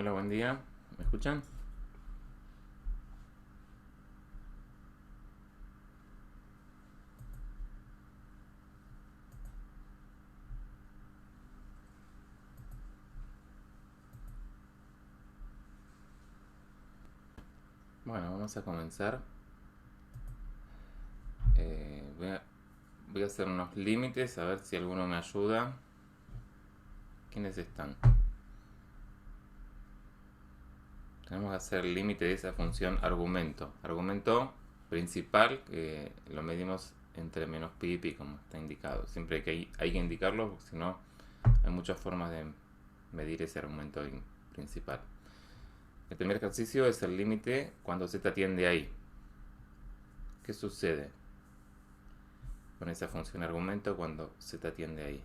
Hola, buen día. ¿Me escuchan? Bueno, vamos a comenzar. Voy a hacer unos límites, a ver si alguno me ayuda. ¿Quiénes están? Tenemos que hacer el límite de esa función argumento. Argumento principal, que lo medimos entre menos pi y pi, como está indicado. Siempre hay que indicarlo, porque si no, hay muchas formas de medir ese argumento principal. El primer ejercicio es el límite cuando z tiende ahí. ¿Qué sucede con esa función argumento cuando z tiende ahí?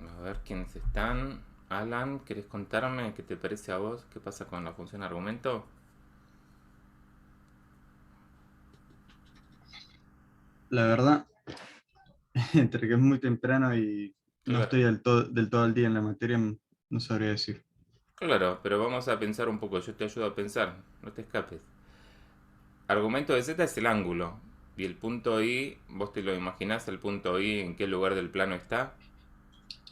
A ver quiénes están. Alan, ¿querés contarme qué te parece a vos? ¿Qué pasa con la función argumento? La verdad, entre que es muy temprano y no Claro, estoy del todo al día en la materia, no sabría decir. claro, pero vamos a pensar un poco. Yo te ayudo a pensar, no te escapes. Argumento de z es el ángulo. Y el punto I, ¿vos te lo imaginás el punto I en qué lugar del plano está?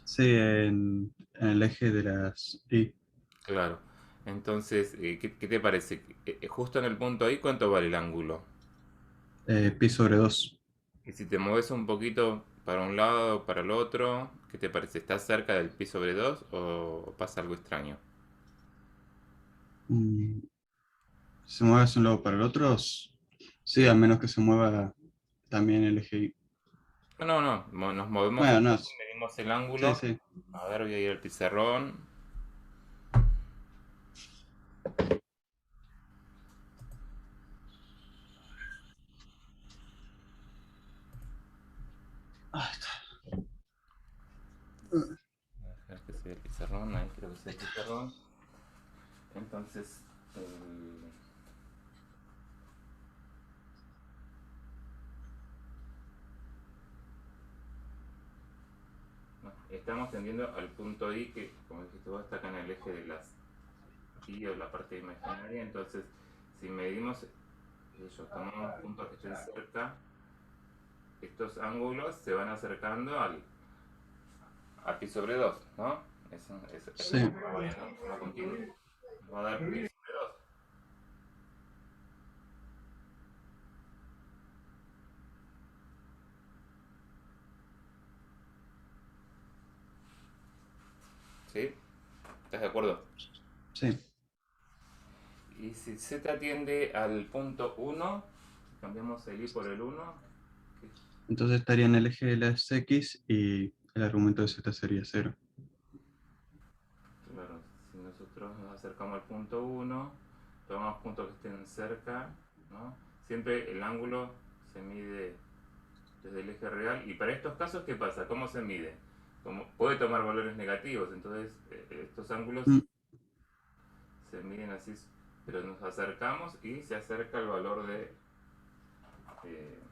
Sí, en el eje de las Y, Claro. Entonces, ¿qué te parece? Justo en el punto I, ¿cuánto vale el ángulo? pi sobre 2. Y si te mueves un poquito para un lado o para el otro, ¿qué te parece? ¿Estás cerca del pi sobre 2 o pasa algo extraño? Si se mueve de un lado para el otro, sí, a Sí. menos que se mueva también el eje Y. No, no, nos movemos Bueno, un no, poco y medimos el sí, ángulo. sí. A ver, voy a ir al pizarrón. Ah, está. A ver que sea el pizarrón, ahí creo que sea el pizarrón. Entonces, no, estamos tendiendo al punto I que, como dijiste vos, está acá en el eje de las I o la parte imaginaria. Entonces, si medimos, tomamos puntos que estén cerca, estos ángulos se van acercando a pi sobre 2, ¿no? Es Sí, como una variante una continua. Nos va a dar pi sobre 2. ¿Sí? ¿Estás de acuerdo? sí. Y si z tiende al punto 1, cambiamos el i por el 1, Entonces estaría en el eje de las X y el argumento de Z sería 0. claro, si nosotros nos acercamos al punto 1, tomamos puntos que estén cerca, ¿no? Siempre el ángulo se mide desde el eje real. Y para estos casos, ¿qué pasa? ¿Cómo se mide? Como puede tomar valores negativos, entonces estos ángulos se miden así, pero nos acercamos y se acerca el valor de eh,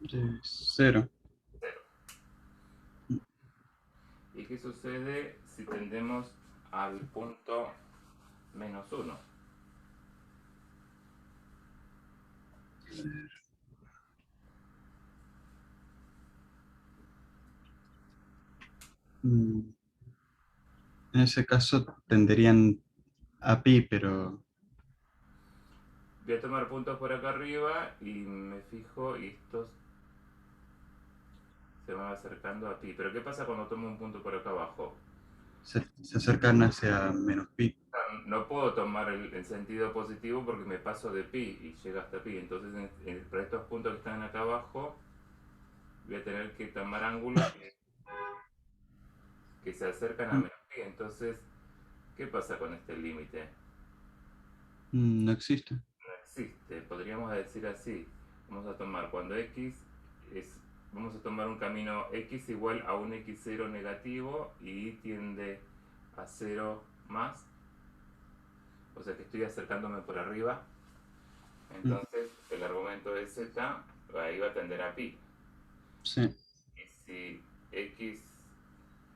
0. 0. ¿Y qué sucede si tendemos al punto menos uno? En ese caso tendrían a pi, pero Voy a tomar puntos por acá arriba y me fijo y estos se van acercando a pi. Pero ¿qué pasa cuando tomo un punto por acá abajo? se acercan hacia menos pi. No puedo tomar el sentido positivo porque me paso de pi y llega hasta pi. Entonces, para estos puntos que están acá abajo, voy a tener que tomar ángulos que se acercan a menos pi. Entonces, ¿qué pasa con este límite? No existe. No existe. Podríamos decir así. Vamos a tomar cuando x es. Vamos a tomar un camino x igual a un x0 negativo y tiende a 0 más. O sea que estoy acercándome por arriba. Mm, Entonces el argumento de z ahí va a tender a pi. sí, Y si x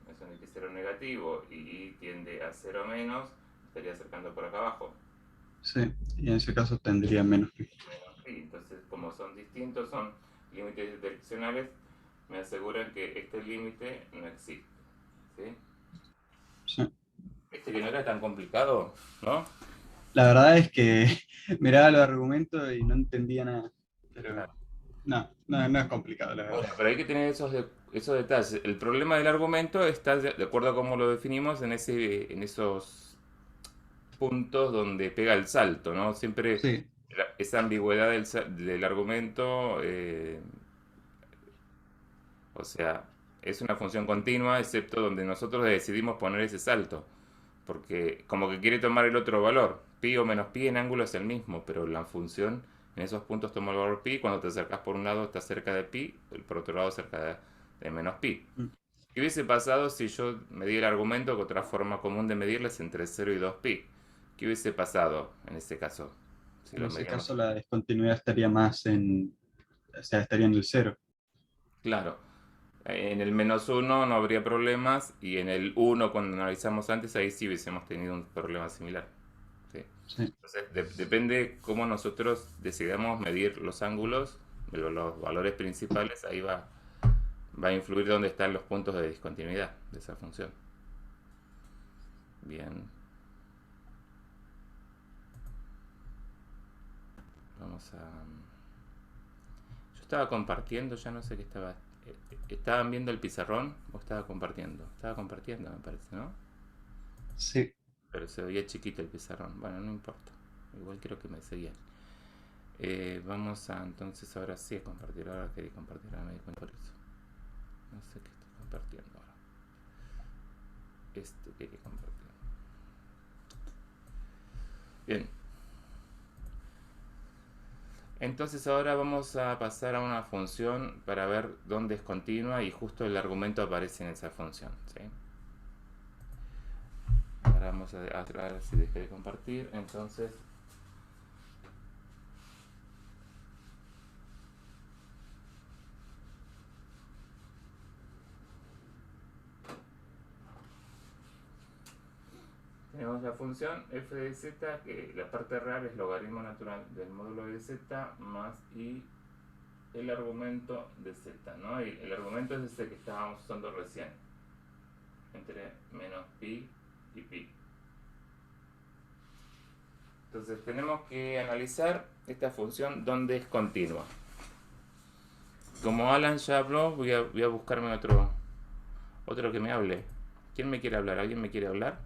es un x0 negativo y y tiende a 0 menos, estaría acercando por acá abajo. sí. Y en ese caso tendría menos pi. Menos pi. Entonces, como son distintos, son límites direccionales, me aseguran que este límite no existe. ¿Sí? Sí. Este que no era tan complicado, ¿no? La verdad es que miraba los argumentos y no entendía nada. Pero Claro. no es complicado, la verdad. Bueno, pero hay que tener esos detalles. El problema del argumento está de acuerdo a cómo lo definimos en esos puntos donde pega el salto, ¿no? Siempre Sí, esa ambigüedad del argumento, o sea, es una función continua, excepto donde nosotros decidimos poner ese salto, porque como que quiere tomar el otro valor. Pi o menos pi en ángulo es el mismo, pero la función en esos puntos toma el valor pi. Cuando te acercas por un lado está cerca de pi, por otro lado cerca de menos pi. mm, ¿Qué hubiese pasado si yo medí el argumento que otra forma común de medirlo es entre 0 y 2pi? ¿Qué hubiese pasado en este caso? Si en lo ese medíamos. caso la discontinuidad estaría más en, o sea, estaría en el cero. Claro, en el menos uno no habría problemas y en el uno cuando analizamos antes ahí sí hubiésemos tenido un problema similar. ¿Sí? Sí, Entonces depende cómo nosotros decidamos medir los ángulos, los valores principales, ahí va a influir dónde están los puntos de discontinuidad de esa función. Bien, vamos a... Yo estaba compartiendo, ya no sé qué estaba... ¿Estaban viendo el pizarrón o estaba compartiendo? Estaba compartiendo, me parece, ¿no? sí. Pero se veía chiquito el pizarrón. Bueno, no importa. Igual creo que me seguían. Vamos a entonces ahora sí a compartir. Ahora quería compartir, ahora me di cuenta por eso. No sé qué estoy compartiendo ahora. Esto quería compartir. Bien. Entonces ahora vamos a pasar a una función para ver dónde es continua y justo el argumento aparece en esa función. ¿Sí? Ahora vamos a ver si dejé de compartir. Entonces tenemos la función f de z, que la parte real es logaritmo natural del módulo de z más y el argumento de z, ¿no? Y el argumento es ese que estábamos usando recién, entre menos pi y pi. Entonces tenemos que analizar esta función donde es continua. Como Alan ya habló, voy a buscarme otro que me hable. ¿Quién me quiere hablar? ¿Alguien me quiere hablar?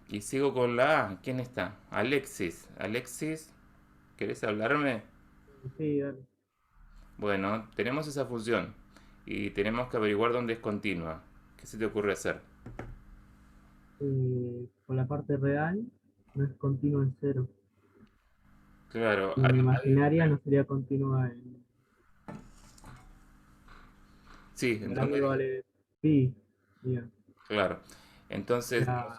Y sigo con la A. ¿Quién está? Alexis. Alexis, ¿querés hablarme? Sí, dale. Bueno, tenemos esa función y tenemos que averiguar dónde es continua. ¿Qué se te ocurre hacer? Con la parte real no es continua en cero. Claro, Y en imaginaria no sería continua sí, en ¿en el dónde? ángulo vale pi, digamos. Claro. O Entonces, sea,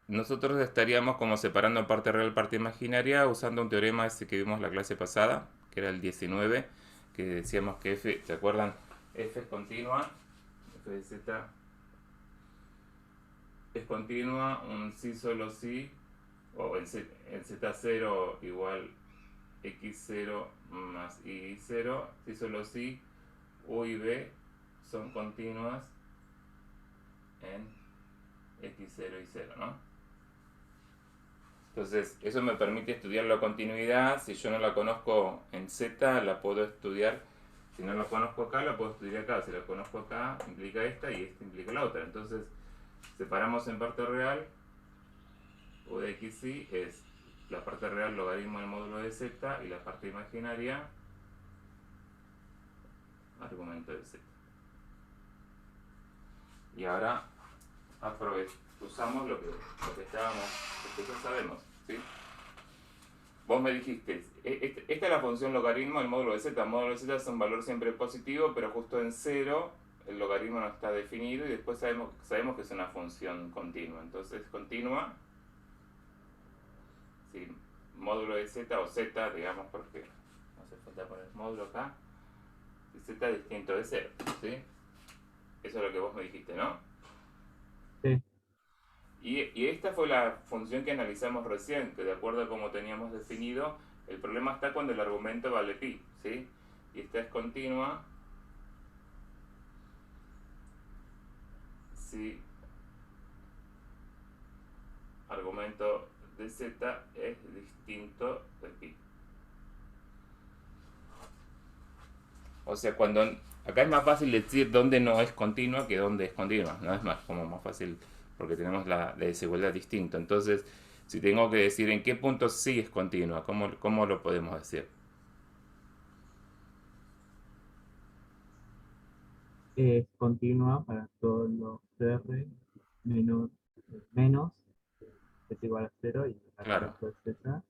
nosotros estaríamos como separando parte real, parte imaginaria, usando un teorema ese que vimos la clase pasada, que era el 19, que decíamos que f, ¿se acuerdan? F es continua, f de z es continua, un sí solo sí, o en z0 igual x0 más y0, sí solo sí, u y b son continuas en x0 y 0, ¿no? Entonces, eso me permite estudiar la continuidad. Si yo no la conozco en z, la puedo estudiar. Si no la conozco acá, la puedo estudiar acá. Si la conozco acá, implica esta y esta implica la otra. Entonces, separamos en parte real, u de x y es la parte real logaritmo del módulo de z y la parte imaginaria argumento de z. Y ahora usamos lo que ya sabemos, ¿sí? Vos me dijiste, esta es la función logaritmo del módulo de z. El módulo de z es un valor siempre positivo, pero justo en cero el logaritmo no está definido y después sabemos que es una función continua. Entonces continua, si módulo de z o z, digamos, porque no hace falta poner módulo acá, si z es distinto de 0, ¿sí? Eso es lo que vos me dijiste, ¿no? Sí. Y esta fue la función que analizamos recién, que de acuerdo a como teníamos definido, el problema está cuando el argumento vale pi, ¿sí? Y esta es continua si argumento de z es distinto de pi. O sea, cuando acá es más fácil decir dónde no es continua que dónde es continua, ¿no? Es más fácil porque tenemos la desigualdad distinta. Entonces, si tengo que decir en qué punto sí es continua, ¿cómo lo podemos decir? Es continua para todos los R menos z igual a 0 y el Claro, argumento de z.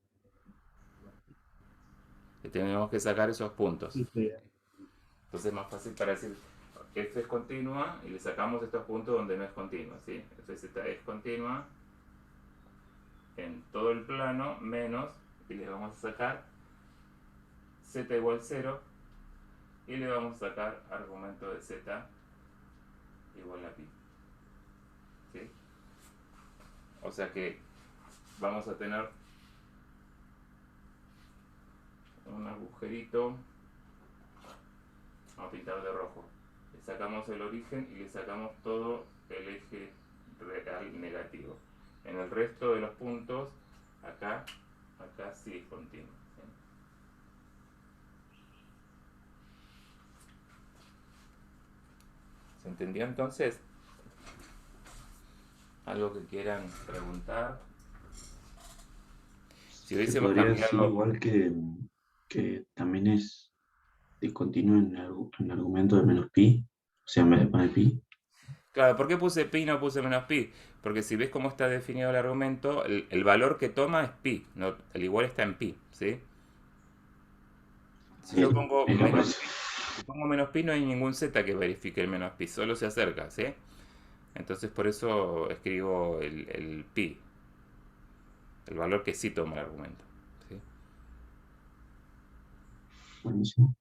que tenemos que sacar esos puntos. Y sí, Entonces es más fácil para decir f es continua y le sacamos estos puntos donde no es continua, ¿sí? Fz es continua en todo el plano menos, y le vamos a sacar z igual 0 y le vamos a sacar argumento de z igual a pi, ¿sí? O sea que vamos a tener un agujerito, vamos a pintar de rojo, le sacamos el origen y le sacamos todo el eje real negativo. En el resto de los puntos, acá sí es continuo, ¿sí? ¿Se entendió entonces? ¿Algo que quieran preguntar? Si Se hubiésemos podría decir cambiado... igual que también es discontinuo en argumento de menos pi, o sea, en vez de poner pi. Claro, ¿por qué puse pi y no puse menos pi? Porque si ves cómo está definido el argumento, el valor que toma es pi, ¿no? El igual está en pi, ¿sí? Si yo Era por eso. pongo menos pi, no hay ningún z que verifique el menos pi, solo se acerca, ¿sí? Entonces por eso escribo el pi, el valor que sí toma el argumento, ¿sí? Buenísimo.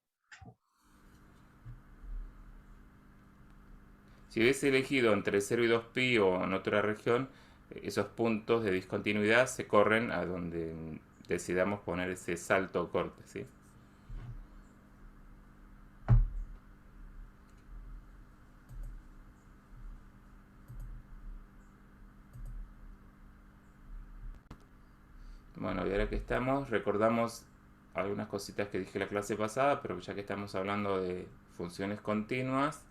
Si hubiese elegido entre 0 y 2pi o en otra región, esos puntos de discontinuidad se corren a donde decidamos poner ese salto o corte, ¿sí? Bueno, y ahora que estamos, recordamos algunas cositas que dije la clase pasada, pero ya que estamos hablando de funciones continuas,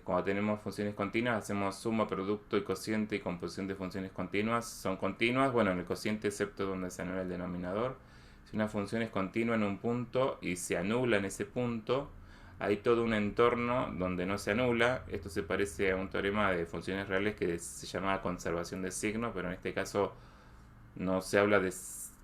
cuando tenemos funciones continuas hacemos suma, producto y cociente y composición de funciones continuas. Son continuas, bueno, en el cociente excepto donde se anula el denominador. Si una función es continua en un punto y se anula en ese punto, hay todo un entorno donde no se anula. Esto se parece a un teorema de funciones reales que se llama conservación de signo, pero en este caso no se habla de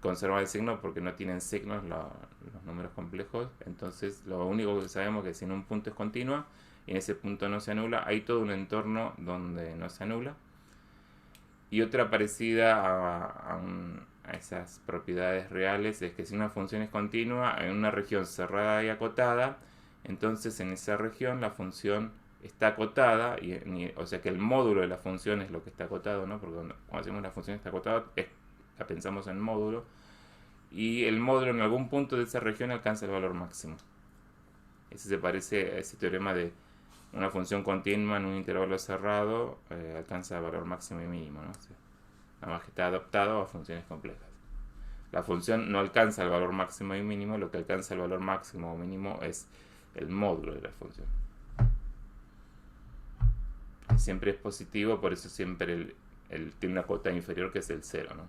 conservar el signo porque no tienen signos los números complejos. Entonces lo único que sabemos es que si en un punto es continua y en ese punto no se anula, hay todo un entorno donde no se anula. Y otra parecida a esas propiedades reales es que si una función es continua en una región cerrada y acotada, entonces en esa región la función está acotada, o sea que el módulo de la función es lo que está acotado, ¿no? Porque cuando hacemos la función está acotada, la pensamos en módulo, y el módulo en algún punto de esa región alcanza el valor máximo. Ese se parece a ese teorema de una función continua en un intervalo cerrado alcanza el valor máximo y mínimo, ¿no? O sea, nada más que está adaptado a funciones complejas. La función no alcanza el valor máximo y mínimo, lo que alcanza el valor máximo o mínimo es el módulo de la función. Siempre es positivo, por eso siempre tiene una cota inferior que es el 0, ¿no?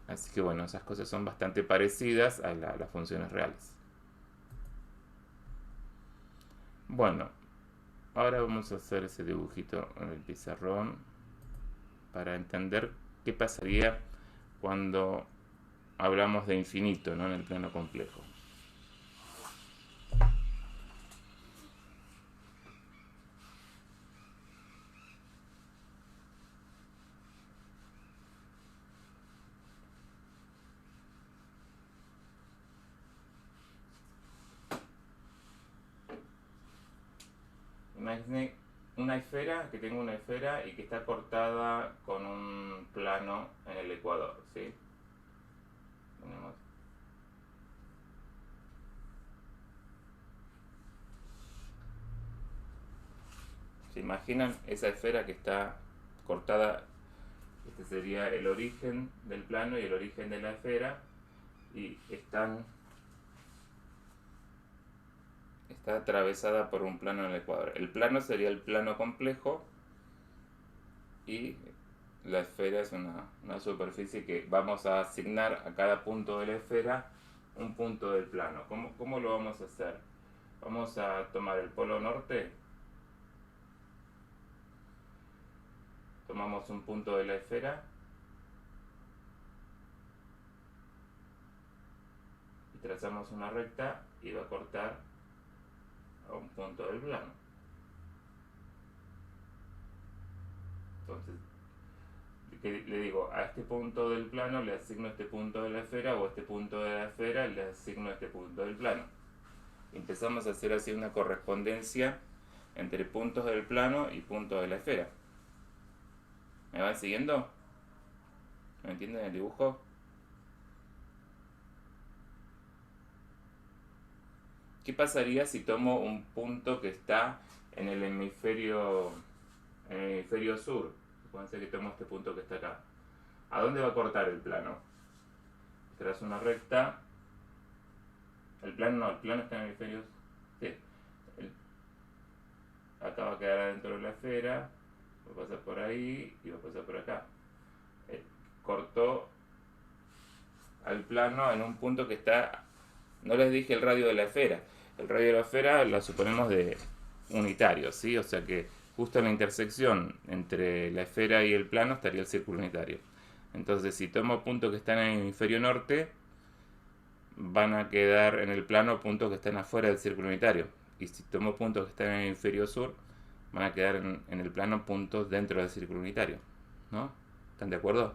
Así que bueno, esas cosas son bastante parecidas a las funciones reales. Bueno, ahora vamos a hacer ese dibujito en el pizarrón para entender qué pasaría cuando hablamos de infinito, ¿no? En el plano complejo. Imagine una esfera, que tengo una esfera y que está cortada con un plano en el ecuador, ¿sí? Tenemos. ¿Se imaginan esa esfera que está cortada? Este sería el origen del plano y el origen de la esfera, y está atravesada por un plano en el ecuador. El plano sería el plano complejo y la esfera es una superficie que vamos a asignar a cada punto de la esfera un punto del plano. ¿Cómo lo vamos a hacer? Vamos a tomar el polo norte, tomamos un punto de la esfera y trazamos una recta y va a cortar a un punto del plano. Entonces, le digo, a este punto del plano le asigno este punto de la esfera, o a este punto de la esfera le asigno este punto del plano. Empezamos a hacer así una correspondencia entre puntos del plano y puntos de la esfera. ¿Me van siguiendo? ¿Me entienden el dibujo? ¿Qué pasaría si tomo un punto que está en el hemisferio sur? Supónganse que tomo este punto que está acá. ¿A dónde va a cortar el plano? Trazo una recta. El plano está en el hemisferio. Sí. Acá va a quedar adentro de la esfera. Va a pasar por ahí y va a pasar por acá. Cortó al plano en un punto que está. No les dije el radio de la esfera. El radio de la esfera la suponemos de unitario, ¿sí? O sea que justo en la intersección entre la esfera y el plano estaría el círculo unitario. Entonces, si tomo puntos que están en el hemisferio norte, van a quedar en el plano puntos que están afuera del círculo unitario. Y si tomo puntos que están en el hemisferio sur, van a quedar en el plano puntos dentro del círculo unitario. ¿No? ¿Están de acuerdo?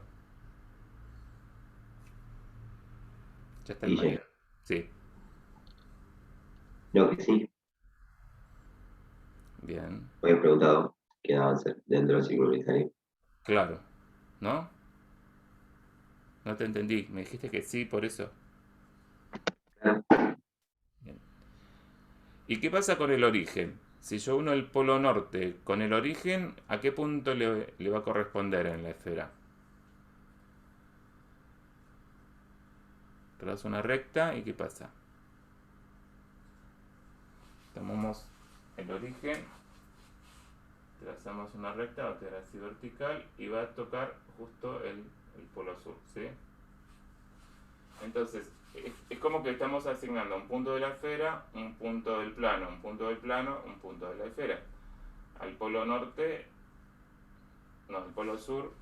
Ya está el Y María. Sí, no, que sí, bien, había preguntado qué daba hacer dentro del círculo unitario. claro. ¿No? No te entendí. Me dijiste que sí, por eso. Claro. Bien. ¿Y qué pasa con el origen? Si yo uno el polo norte con el origen, ¿a qué punto le va a corresponder en la esfera? Trazo una recta y ¿qué pasa? Tomamos el origen, trazamos una recta, va a quedar así vertical y va a tocar justo el polo sur, ¿sí? Entonces, es como que estamos asignando un punto de la esfera, un punto del plano, un punto del plano, un punto de la esfera. Al polo norte, no, al polo sur,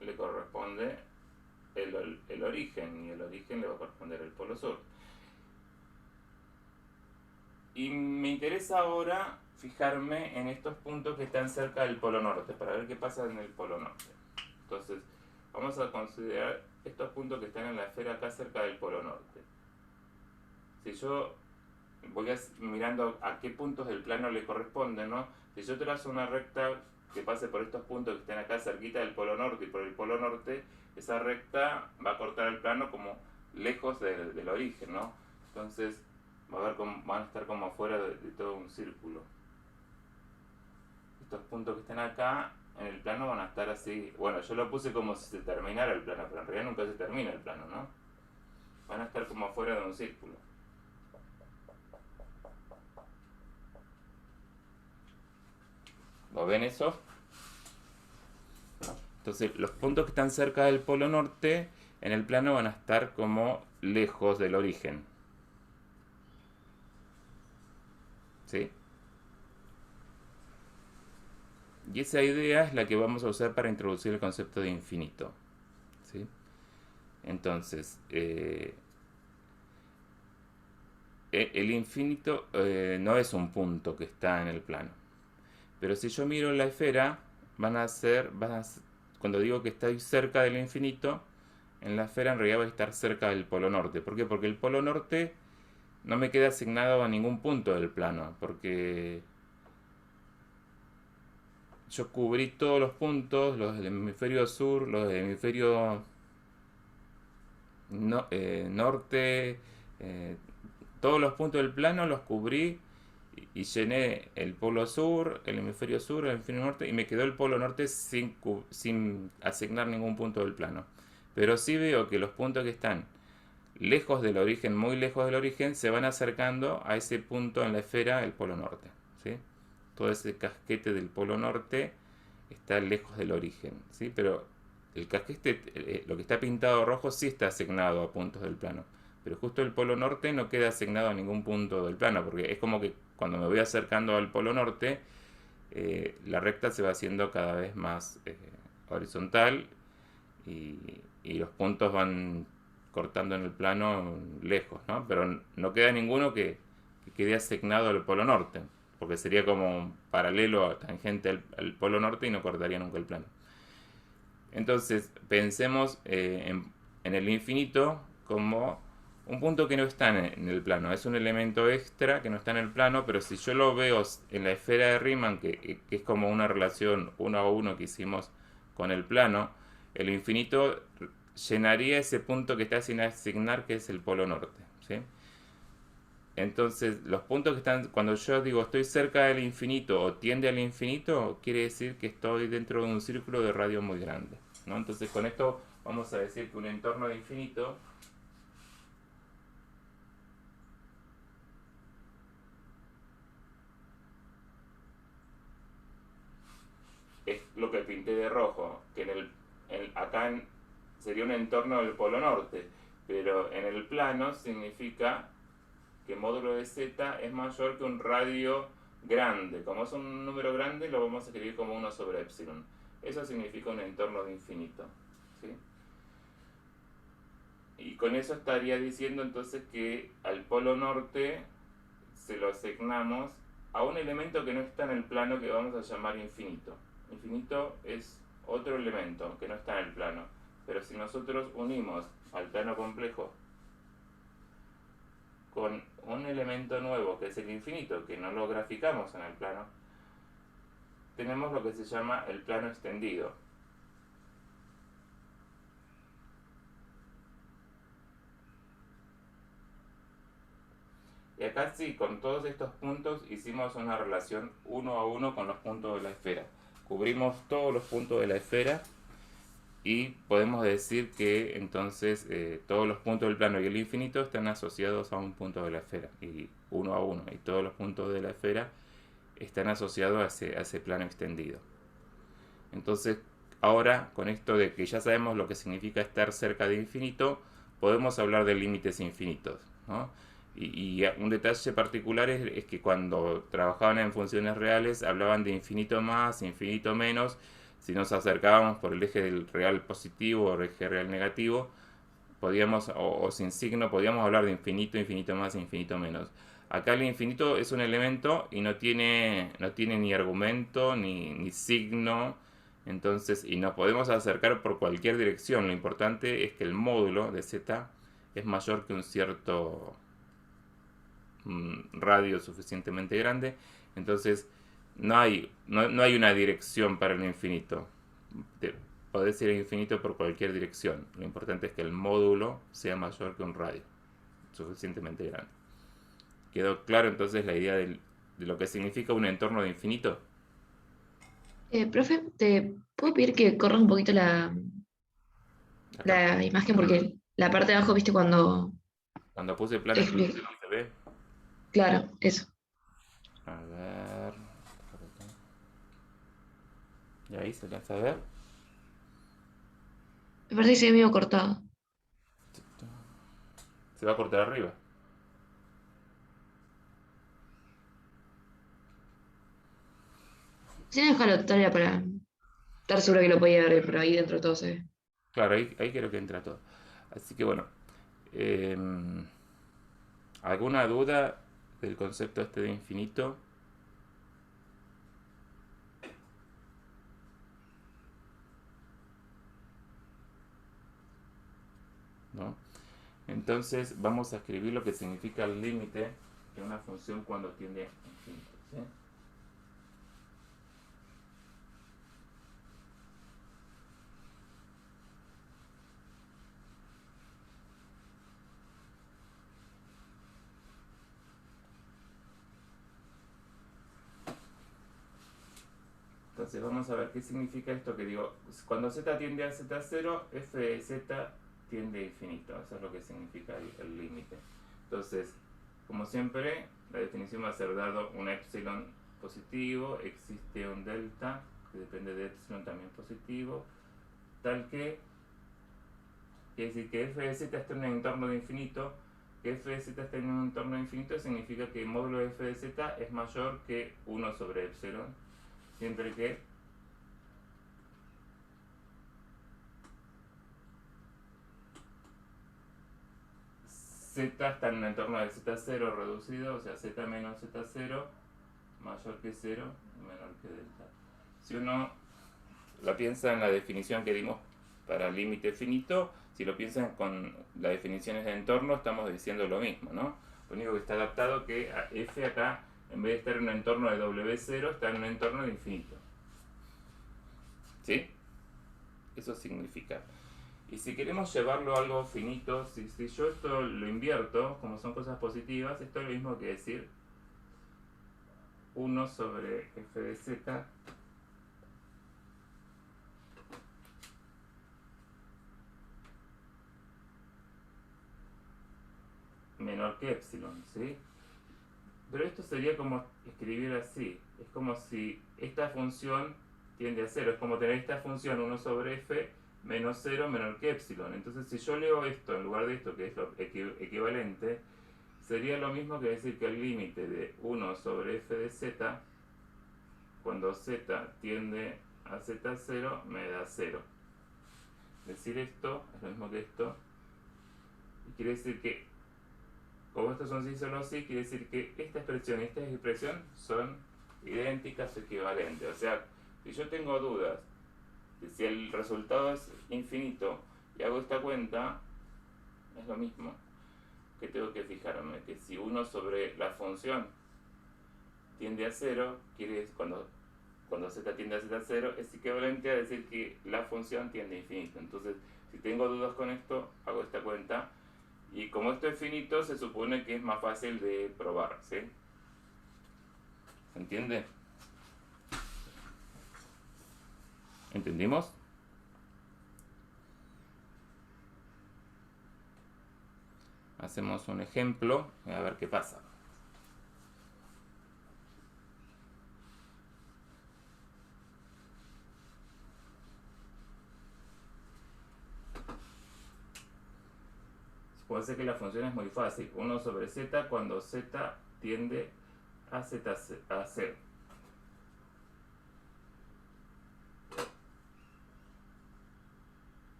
le corresponde el origen, y el origen le va a corresponder el polo sur. Y me interesa ahora fijarme en estos puntos que están cerca del polo norte, para ver qué pasa en el polo norte. Entonces, vamos a considerar estos puntos que están en la esfera acá cerca del polo norte. Si yo voy mirando a qué puntos del plano le corresponden, ¿no? Si yo trazo una recta que pase por estos puntos que estén acá cerquita del polo norte y por el polo norte, esa recta va a cortar el plano como lejos del origen, ¿no? Entonces van a estar como afuera de todo un círculo. Estos puntos que están acá en el plano van a estar así. Bueno, yo lo puse como si se terminara el plano, pero en realidad nunca se termina el plano, ¿no? Van a estar como afuera de un círculo. ¿Lo ven eso? Entonces, los puntos que están cerca del polo norte en el plano van a estar como lejos del origen. ¿Sí? Y esa idea es la que vamos a usar para introducir el concepto de infinito. ¿Sí? Entonces, el infinito no es un punto que está en el plano. Pero si yo miro la esfera, cuando digo que estoy cerca del infinito, en la esfera en realidad va a estar cerca del polo norte. ¿Por qué? Porque el polo norte no me queda asignado a ningún punto del plano, porque yo cubrí todos los puntos, los del hemisferio sur, los del hemisferio norte, eh, todos los puntos del plano los cubrí y llené el polo sur, el hemisferio sur, el hemisferio norte y me quedó el polo norte sin asignar ningún punto del plano. Pero sí veo que los puntos que están lejos del origen, muy lejos del origen, se van acercando a ese punto en la esfera, el polo norte. ¿Sí? Todo ese casquete del polo norte está lejos del origen. ¿Sí? Pero el casquete, lo que está pintado rojo, sí está asignado a puntos del plano. Pero justo el polo norte no queda asignado a ningún punto del plano, porque es como que cuando me voy acercando al polo norte, la recta se va haciendo cada vez más horizontal y los puntos van cortando en el plano lejos, ¿no? Pero no queda ninguno que quede asignado al polo norte, porque sería como paralelo, tangente al polo norte y no cortaría nunca el plano. Entonces, pensemos en el infinito como un punto que no está en el plano. Es un elemento extra que no está en el plano, pero si yo lo veo en la esfera de Riemann, que es como una relación uno a uno que hicimos con el plano, el infinito llenaría ese punto que está sin asignar, que es el polo norte. ¿Sí? Entonces, los puntos que están, cuando yo digo estoy cerca del infinito o tiende al infinito, quiere decir que estoy dentro de un círculo de radio muy grande, ¿no? Entonces, con esto vamos a decir que un entorno de infinito es lo que pinté de rojo, que acá sería un entorno del polo norte, pero en el plano significa que módulo de z es mayor que un radio grande. Como es un número grande, lo vamos a escribir como 1 sobre epsilon. Eso significa un entorno de infinito. ¿Sí? Y con eso estaría diciendo entonces que al polo norte se lo asignamos a un elemento que no está en el plano, que vamos a llamar infinito. Infinito es otro elemento que no está en el plano. Pero si nosotros unimos al plano complejo con un elemento nuevo que es el infinito, que no lo graficamos en el plano, tenemos lo que se llama el plano extendido. Y acá sí, con todos estos puntos hicimos una relación uno a uno con los puntos de la esfera. Cubrimos todos los puntos de la esfera y podemos decir que entonces todos los puntos del plano y el infinito están asociados a un punto de la esfera, y uno a uno, y todos los puntos de la esfera están asociados a ese plano extendido. Entonces, ahora, con esto de que ya sabemos lo que significa estar cerca de infinito, podemos hablar de límites infinitos, ¿no? Y un detalle particular es que cuando trabajaban en funciones reales hablaban de infinito más, infinito menos. Si nos acercábamos por el eje del real positivo o el eje real negativo, podíamos, o sin signo, podíamos hablar de infinito, infinito más, infinito menos. Acá el infinito es un elemento y no tiene ni argumento ni signo. Entonces, y nos podemos acercar por cualquier dirección. Lo importante es que el módulo de z es mayor que un cierto radio suficientemente grande. Entonces, no hay una dirección para el infinito. Podés ir al infinito por cualquier dirección. Lo importante es que el módulo sea mayor que un radio suficientemente grande. ¿Quedó claro entonces la idea de lo que significa un entorno de infinito? Profe, ¿te puedo pedir que corras un poquito Acá, la imagen? Porque la parte de abajo, viste, cuando cuando puse plano explico. extendido, ¿se ve? Claro, eso. A ver. Y ahí se alcanza a ver. Me parece que se ve medio cortado. Se va a cortar arriba. Si no, déjalo total para estar seguro que lo podía ver, pero ahí dentro todo se ve. Claro, ahí creo que entra todo. Así que bueno. eh, ¿Alguna duda del concepto este de infinito? ¿no? Entonces vamos a escribir lo que significa el límite de una función cuando tiende a infinito, ¿sí? Entonces vamos a ver qué significa esto que digo. Cuando z tiende a z0, f de z tiende a infinito. Eso es lo que significa el límite. Entonces, como siempre, la definición va a ser dado un epsilon positivo, existe un delta, que depende de epsilon también positivo, tal que quiere decir que f de z está en un entorno de infinito. Que f de z está en un entorno de infinito significa que módulo de f de z es mayor que 1 sobre epsilon, siempre que z está en un entorno de z0 reducido, o sea, z menos z0 mayor que 0 y menor que delta. Si uno lo piensa en la definición que dimos para límite finito, si lo piensan con las definiciones de entorno, estamos diciendo lo mismo, ¿no? Lo único que está adaptado que a f acá, en vez de estar en un entorno de W0, está en un entorno de infinito. ¿Sí? Eso significa. Y si queremos llevarlo a algo finito, si yo esto lo invierto, como son cosas positivas, esto es lo mismo que decir 1 sobre f de z menor que epsilon, ¿sí? Pero esto sería como escribir así. Es como si esta función tiende a 0. Es como tener esta función 1 sobre f menos 0 menor que epsilon. Entonces, si yo leo esto en lugar de esto, que es lo equivalente, sería lo mismo que decir que el límite de 1 sobre f de z, cuando z tiende a z0, me da 0. Decir esto es lo mismo que esto. Y quiere decir que, como estos son sí solo sí, quiere decir que esta expresión y esta expresión son idénticas o equivalentes. O sea, si yo tengo dudas de si el resultado es infinito y hago esta cuenta, es lo mismo que tengo que fijarme, que si 1 sobre la función tiende a 0, quiere decir cuando z tiende a z0 es equivalente a decir que la función tiende a infinito. Entonces, si tengo dudas con esto, hago esta cuenta. Y como esto es finito, se supone que es más fácil de probar, ¿sí? ¿Se entiende? ¿Entendimos? Hacemos un ejemplo a ver qué pasa. Puede ser que la función es muy fácil. 1 sobre z cuando z tiende a 0.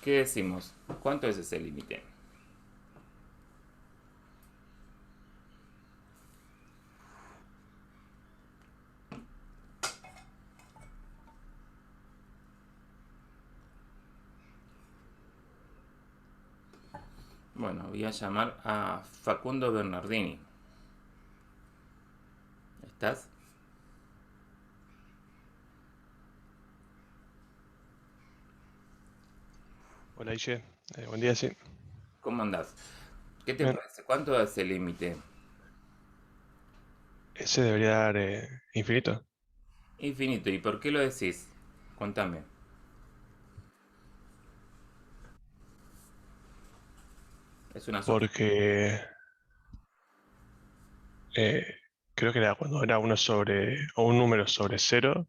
¿Qué decimos? ¿Cuánto es ese límite? Bueno, voy a llamar a Facundo Bernardini. ¿Estás? Hola, Ige. Buen día, sí. ¿Cómo andás? ¿Qué te Bien. parece? ¿Cuánto es el límite? Ese debería dar infinito, Infinito. ¿Y por qué lo decís? Contame. Es una suposición. porque eh, creo que era cuando era uno sobre, o un número sobre cero,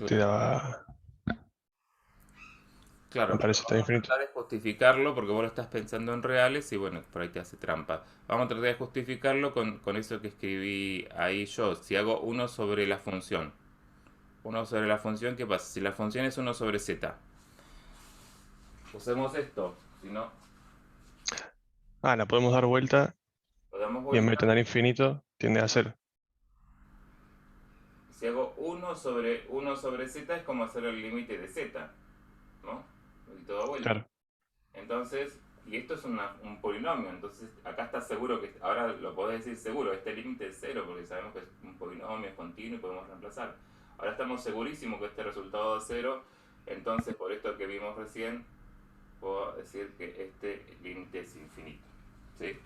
te daba, Claro, me pero parece, tan vamos a infinito. tratar de justificarlo porque vos lo estás pensando en reales y bueno, por ahí te hace trampa. Vamos a tratar de justificarlo con eso que escribí ahí yo. Si hago 1 sobre la función. 1 sobre la función, ¿qué pasa? Si la función es 1 sobre z. Usemos esto. Si no, Ah, la podemos dar vuelta lo damos y en vez de vuelta. tener infinito, tiende a cero. Si hago 1 sobre z es como hacer el límite de z, ¿no? Y todo vuelta. Claro. Entonces, y esto es un polinomio, entonces acá está seguro que, ahora lo podés decir seguro, este límite es 0 porque sabemos que es un polinomio, es continuo y podemos reemplazar. Ahora estamos segurísimos que este resultado es 0, entonces por esto que vimos recién, puedo decir que este límite es infinito, ¿sí?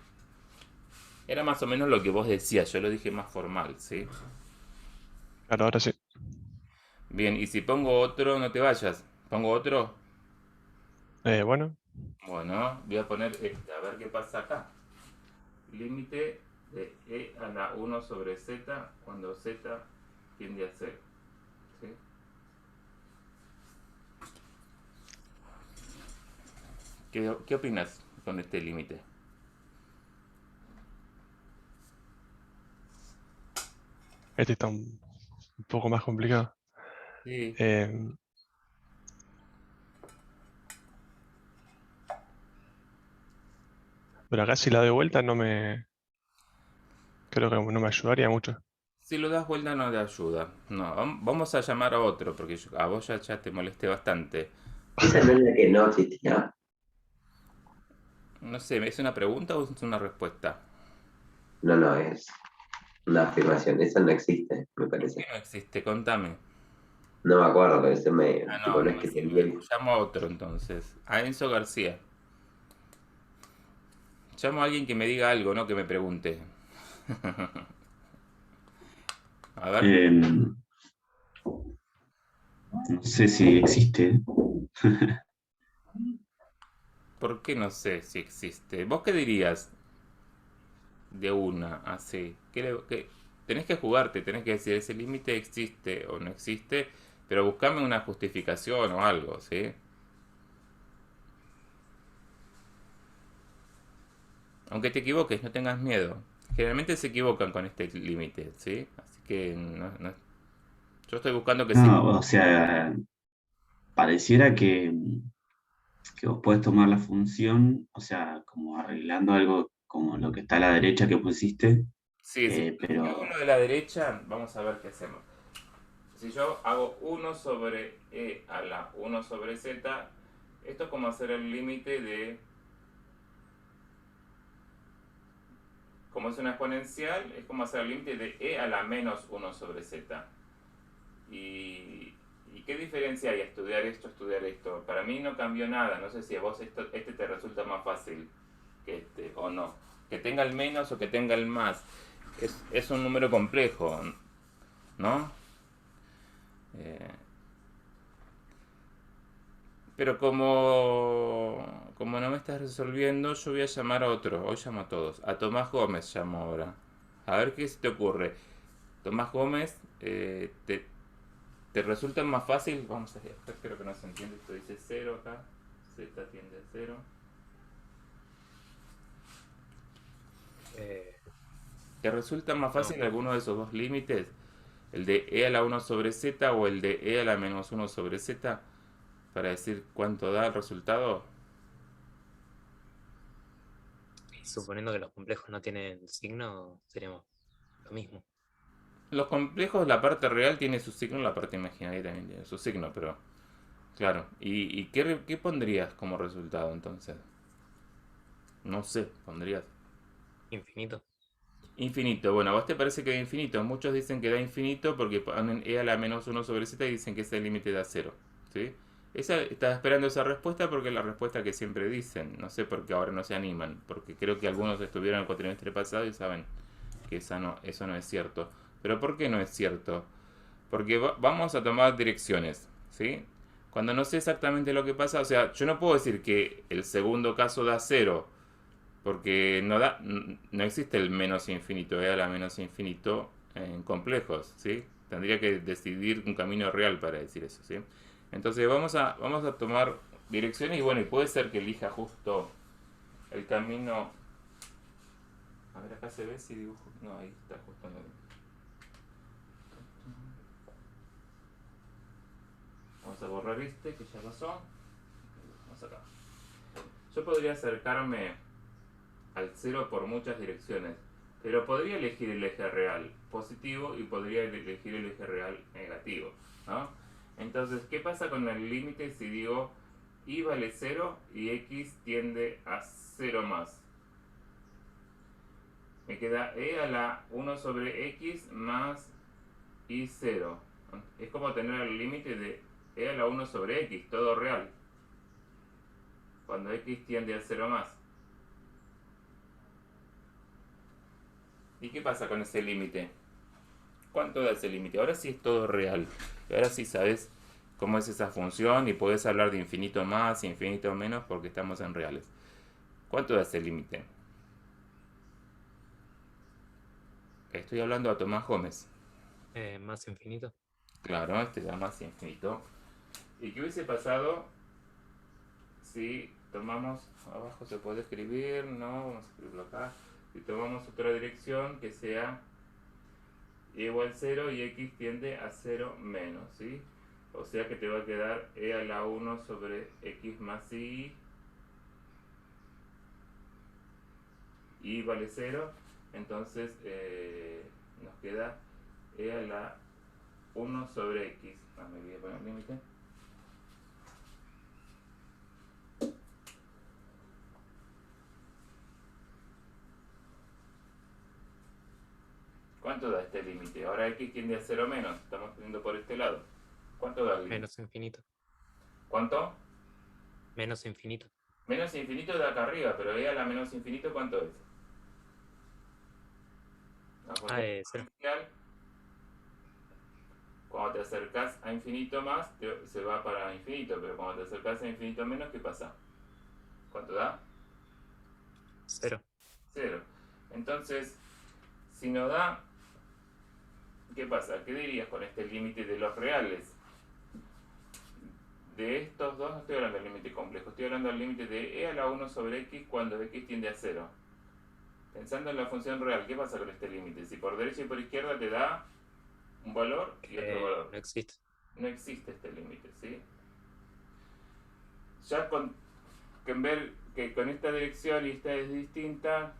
Era más o menos lo que vos decías, yo lo dije más formal, ¿sí? Claro, ahora sí. Bien, y si pongo otro, no te vayas, pongo otro. Bueno, Bueno, voy a poner este, a ver qué pasa acá. Límite de e a la 1 sobre z cuando z tiende a 0. ¿Sí? ¿Qué opinas con este límite? este está un poco más complicado. Sí. Eh, pero acá si la doy vuelta creo que no me ayudaría mucho. Si lo das vuelta no te ayuda. No, vamos a llamar a otro porque a vos ya te molesté bastante. Esa no es la que no existía. No sé, ¿es una pregunta o es una respuesta? No, no, es una afirmación. Esa no existe, me ¿Por parece. qué no existe? Contame. No me acuerdo, pero ese me. Ah, Tipo, no, no no es me que te sirve. envíen. Llamo a otro entonces. A Enzo García. Llamo a alguien que me diga algo, no que me pregunte. A ver. No sé si existe. ¿Por qué no sé si existe? ¿Vos qué dirías de una así? Tenés que jugarte, tenés que decir ese límite existe o no existe, pero buscame una justificación o algo, ¿sí? Aunque te equivoques, no tengas miedo. Generalmente se equivocan con este límite, ¿sí? Así que yo estoy buscando que se No, o equivoque. sea, pareciera que vos podés tomar la función, o sea, como arreglando algo como lo que está a la derecha que pusiste, Sí, si hago pero uno de la derecha, vamos a ver qué hacemos. Si yo hago 1 sobre e a la 1 sobre z, esto es como hacer el límite de, como es una exponencial, es como hacer el límite de e a la menos 1 sobre z. ¿Y qué diferencia hay estudiar esto, estudiar esto? Para mí no cambió nada, no sé si a vos este te resulta más fácil que este o no. Que tenga el menos o que tenga el más. Es un número complejo, ¿no? Eh, Pero como no me estás resolviendo, yo voy a llamar a otro. Hoy llamo a todos. A Tomás Gómez llamo ahora. A ver qué se te ocurre. Tomás Gómez, ¿te resulta más fácil? Vamos a ver, espero que no se entiende. Esto dice 0 acá. Z tiende a 0. Eh, ¿Te resulta más no, fácil alguno de esos dos límites? ¿El de e a la 1 sobre z o el de e a la menos 1 sobre z? Para decir cuánto da el resultado. suponiendo que los complejos no tienen signo, seríamos lo mismo. Los complejos, la parte real tiene su signo, la parte imaginaria también tiene su signo, pero claro. ¿Y qué pondrías como resultado entonces? No sé, pondrías Infinito. infinito. Bueno, a vos te parece que da infinito. Muchos dicen que da infinito porque ponen e a la menos 1 sobre z y dicen que ese límite da 0. ¿Sí? Estaba esperando esa respuesta porque es la respuesta que siempre dicen. No sé por qué ahora no se animan. Porque creo que algunos estuvieron el cuatrimestre pasado y saben que eso no es cierto. Pero ¿por qué no es cierto? Porque vamos a tomar direcciones, ¿sí? Cuando no sé exactamente lo que pasa, o sea, yo no puedo decir que el segundo caso da 0, porque no existe el menos infinito, a la menos infinito en complejos, ¿sí? Tendría que decidir un camino real para decir eso, ¿sí? Entonces vamos a tomar direcciones y bueno, y puede ser que elija justo el camino. A ver, acá se ve si dibujo. No, ahí está justo en el. Vamos a borrar este que ya pasó. Vamos acá. Yo podría acercarme al 0 por muchas direcciones. Pero podría elegir el eje real positivo y podría elegir el eje real negativo, ¿no? Entonces, ¿qué pasa con el límite si digo y vale 0 y x tiende a 0 más? Me queda e a la 1 sobre x más y 0. Es como tener el límite de e a la 1 sobre x, todo real, cuando x tiende a 0 más. ¿Y qué pasa con ese límite? ¿Cuánto da ese límite? Ahora sí es todo real. Y ahora sí sabes cómo es esa función y podés hablar de infinito más y infinito menos porque estamos en reales. ¿Cuánto da ese límite? Estoy hablando a Tomás Gómez. Más infinito. Claro, este da más infinito. ¿Y qué hubiese pasado si tomamos, abajo se puede escribir, no, vamos a escribirlo acá, si tomamos otra dirección que sea y igual 0 y x tiende a 0 menos, ¿sí? O sea que te va a quedar e a la 1 sobre x más y vale 0, entonces nos queda e a la 1 sobre x. Me voy a poner límite. ¿Cuánto da este límite? Ahora x tiende a 0 menos, estamos poniendo por este lado. ¿Cuánto da el límite? Menos infinito. ¿Cuánto? Menos infinito. Menos infinito de acá arriba, pero e a la menos infinito, ¿cuánto es? La función 0. exponencial, cuando te acercas a infinito más, se va para infinito, pero cuando te acercas a infinito menos, ¿qué pasa? ¿Cuánto da? 0. 0. Entonces, si no da, ¿qué pasa? ¿Qué dirías con este límite de los reales? De estos dos no estoy hablando del límite complejo, estoy hablando del límite de e a la 1 sobre x cuando x tiende a 0. Pensando en la función real, ¿qué pasa con este límite? Si por derecha y por izquierda te da un valor y otro valor. No existe. No existe este límite, ¿sí? Ya con ver que con esta dirección y esta es distinta,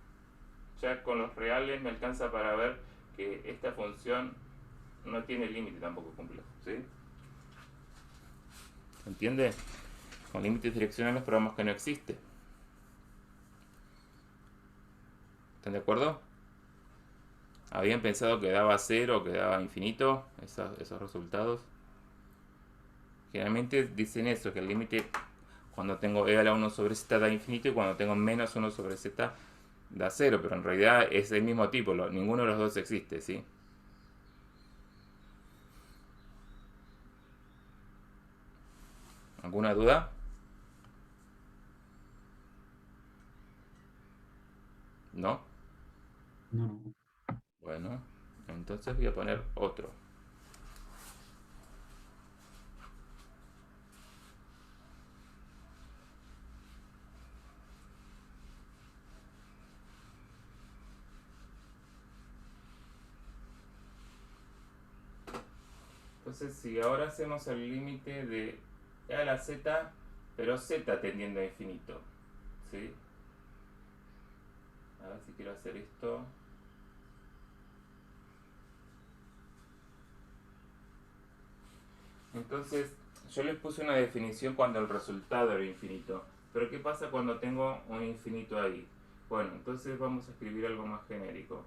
ya con los reales me alcanza para ver que esta función no tiene límite tampoco complejo, ¿sí? ¿Se entiende? Con límites direccionales probamos que no existe. ¿Están de acuerdo? ¿Habían pensado que daba 0 o que daba infinito esos resultados? Generalmente dicen eso, que el límite cuando tengo e a la 1 sobre z da infinito y cuando tengo menos 1 sobre z da 0, pero en realidad es el mismo tipo, ninguno de los dos existe, ¿sí? ¿Alguna duda? ¿No? No. Bueno, entonces voy a poner otro. Entonces, si ahora hacemos el límite de e a la z, pero z tendiendo a infinito, ¿sí? A ver si quiero hacer esto. Entonces, yo les puse una definición cuando el resultado era infinito. Pero ¿qué pasa cuando tengo un infinito ahí? Bueno, entonces vamos a escribir algo más genérico.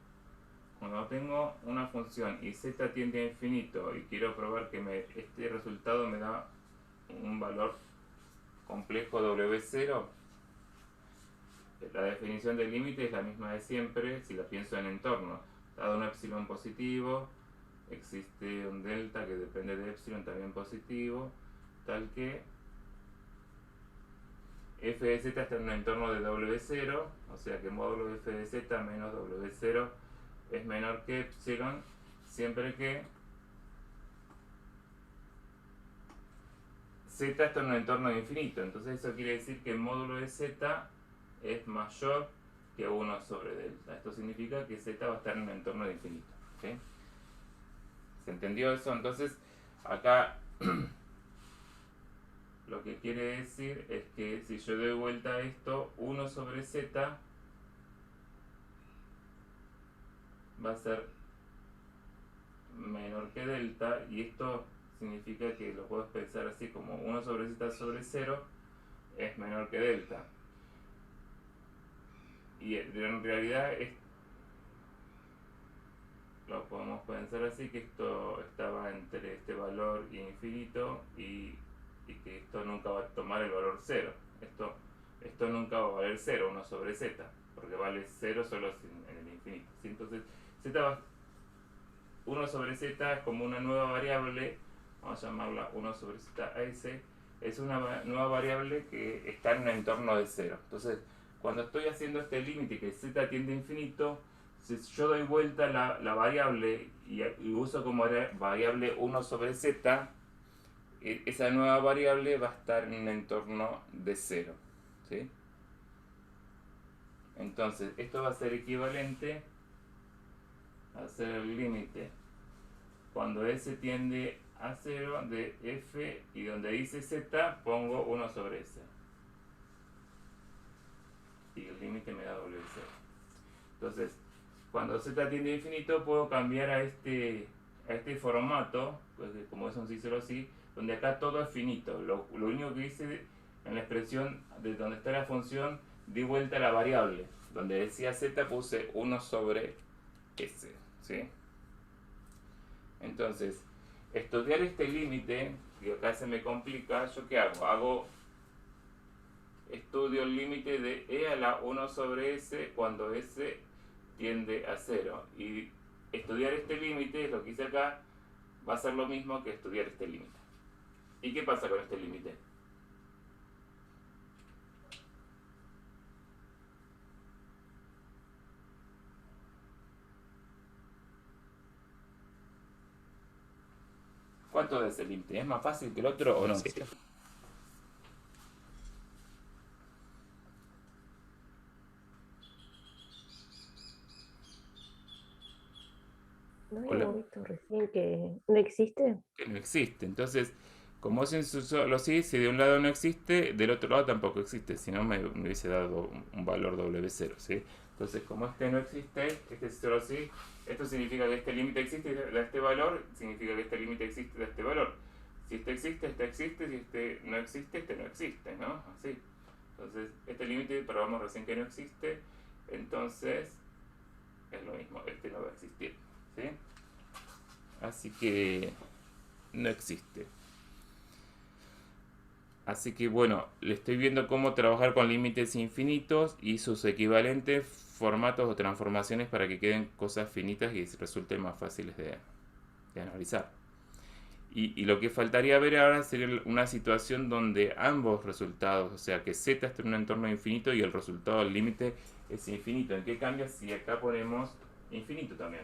Cuando tengo una función y z tiende a infinito y quiero probar que este resultado me da un valor complejo W0, la definición del límite es la misma de siempre si la pienso en entorno. Dado un epsilon positivo, existe un delta que depende de epsilon también positivo, tal que f de z está en un entorno de W0, o sea que módulo de f de z menos W0 es menor que epsilon, siempre que z está en un entorno de infinito. Entonces eso quiere decir que el módulo de z es mayor que 1 sobre delta. Esto significa que z va a estar en un entorno de infinito. ¿Okay? ¿Se entendió eso? Entonces acá lo que quiere decir es que si yo doy vuelta a esto, 1 sobre z va a ser menor que delta, y esto significa que lo puedo expresar así como 1 sobre z sobre 0 es menor que delta. Y en realidad lo podemos pensar así, que esto estaba entre este valor y infinito, y que esto nunca va a tomar el valor 0. Esto nunca va a valer 0, 1 sobre z, porque vale 0 solo en el infinito, ¿sí? Entonces, 1 sobre z es como una nueva variable, vamos a llamarla 1 sobre z es una nueva variable que está en un entorno de 0. Entonces, cuando estoy haciendo este límite que z tiende a infinito, si yo doy vuelta la variable y uso como variable 1 sobre z, esa nueva variable va a estar en un entorno de 0, ¿sí? Entonces, esto va a ser equivalente a hacer el límite cuando s tiende a 0 de f, y donde dice z pongo 1 sobre s. Y el límite me da w0. Entonces, cuando z tiende a infinito, puedo cambiar a este formato, pues, como es un sí, sí, donde acá todo es finito. Lo único que hice en la expresión de donde está la función, di vuelta a la variable. Donde decía z puse 1 sobre s, ¿sí? Entonces, estudiar este límite, que acá se me complica, ¿yo qué hago? Estudio el límite de e a la 1 sobre s cuando s tiende a 0. Y estudiar este límite, lo que hice acá, va a ser lo mismo que estudiar este límite. ¿Y qué pasa con este límite? ¿Cuánto es el límite? ¿Es más fácil que el otro o no? Sí. ¿No Hola. habíamos visto recién que no existe? Que no existe. Entonces, como es en su solo sí, si de un lado no existe, del otro lado tampoco existe, si no me hubiese dado un valor W0, ¿sí? Entonces, como este no existe, este es solo sí, esto significa que este límite existe de este valor, significa que este límite existe de este valor. Si este existe, si este no existe, ¿no? Así. Entonces, este límite probamos recién que no existe, entonces es lo mismo, este no va a existir, ¿sí? Así que no existe. Así que bueno, le estoy viendo cómo trabajar con límites infinitos y sus equivalentes formatos o transformaciones para que queden cosas finitas y resulten más fáciles de analizar. Y lo que faltaría ver ahora sería una situación donde ambos resultados, o sea que z está en un entorno infinito y el resultado del límite es infinito. ¿En qué cambia si acá ponemos infinito también?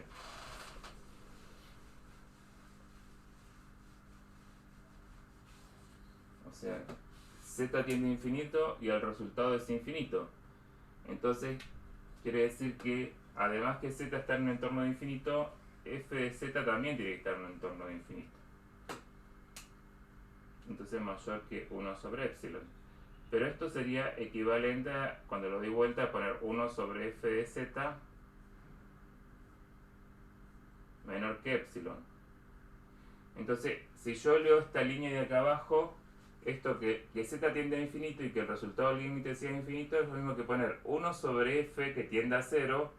O sea, z tiende a infinito y el resultado es infinito. Entonces, quiere decir que además que z está en un entorno de infinito, f de z también tiene que estar en un entorno de infinito. Entonces mayor que 1 sobre epsilon. Pero esto sería equivalente a, cuando lo doy vuelta, a poner 1 sobre f de z menor que epsilon. Entonces, si yo leo esta línea de acá abajo, esto que z tiende a infinito y que el resultado del límite sea infinito es lo mismo que poner 1 sobre f que tiende a 0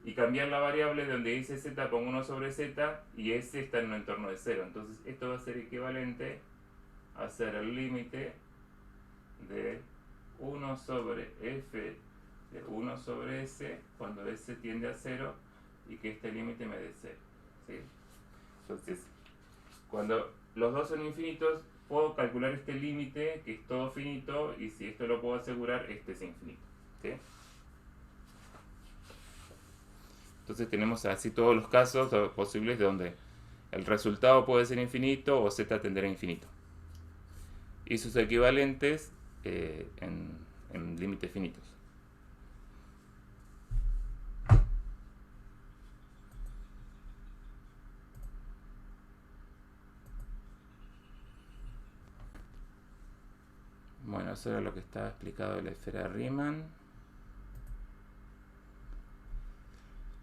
y cambiar la variable donde dice z con 1 sobre z y s está en un entorno de 0. Entonces esto va a ser equivalente a hacer el límite de 1 sobre f de 1 sobre s cuando s tiende a 0 y que este límite me dé 0, ¿sí? Entonces, cuando los dos son infinitos, puedo calcular este límite que es todo finito, y si esto lo puedo asegurar, este es infinito, ¿sí? Entonces tenemos así todos los casos posibles donde el resultado puede ser infinito o z tendrá a infinito. Y sus equivalentes en límites finitos. Bueno, eso era lo que estaba explicado de la esfera de Riemann.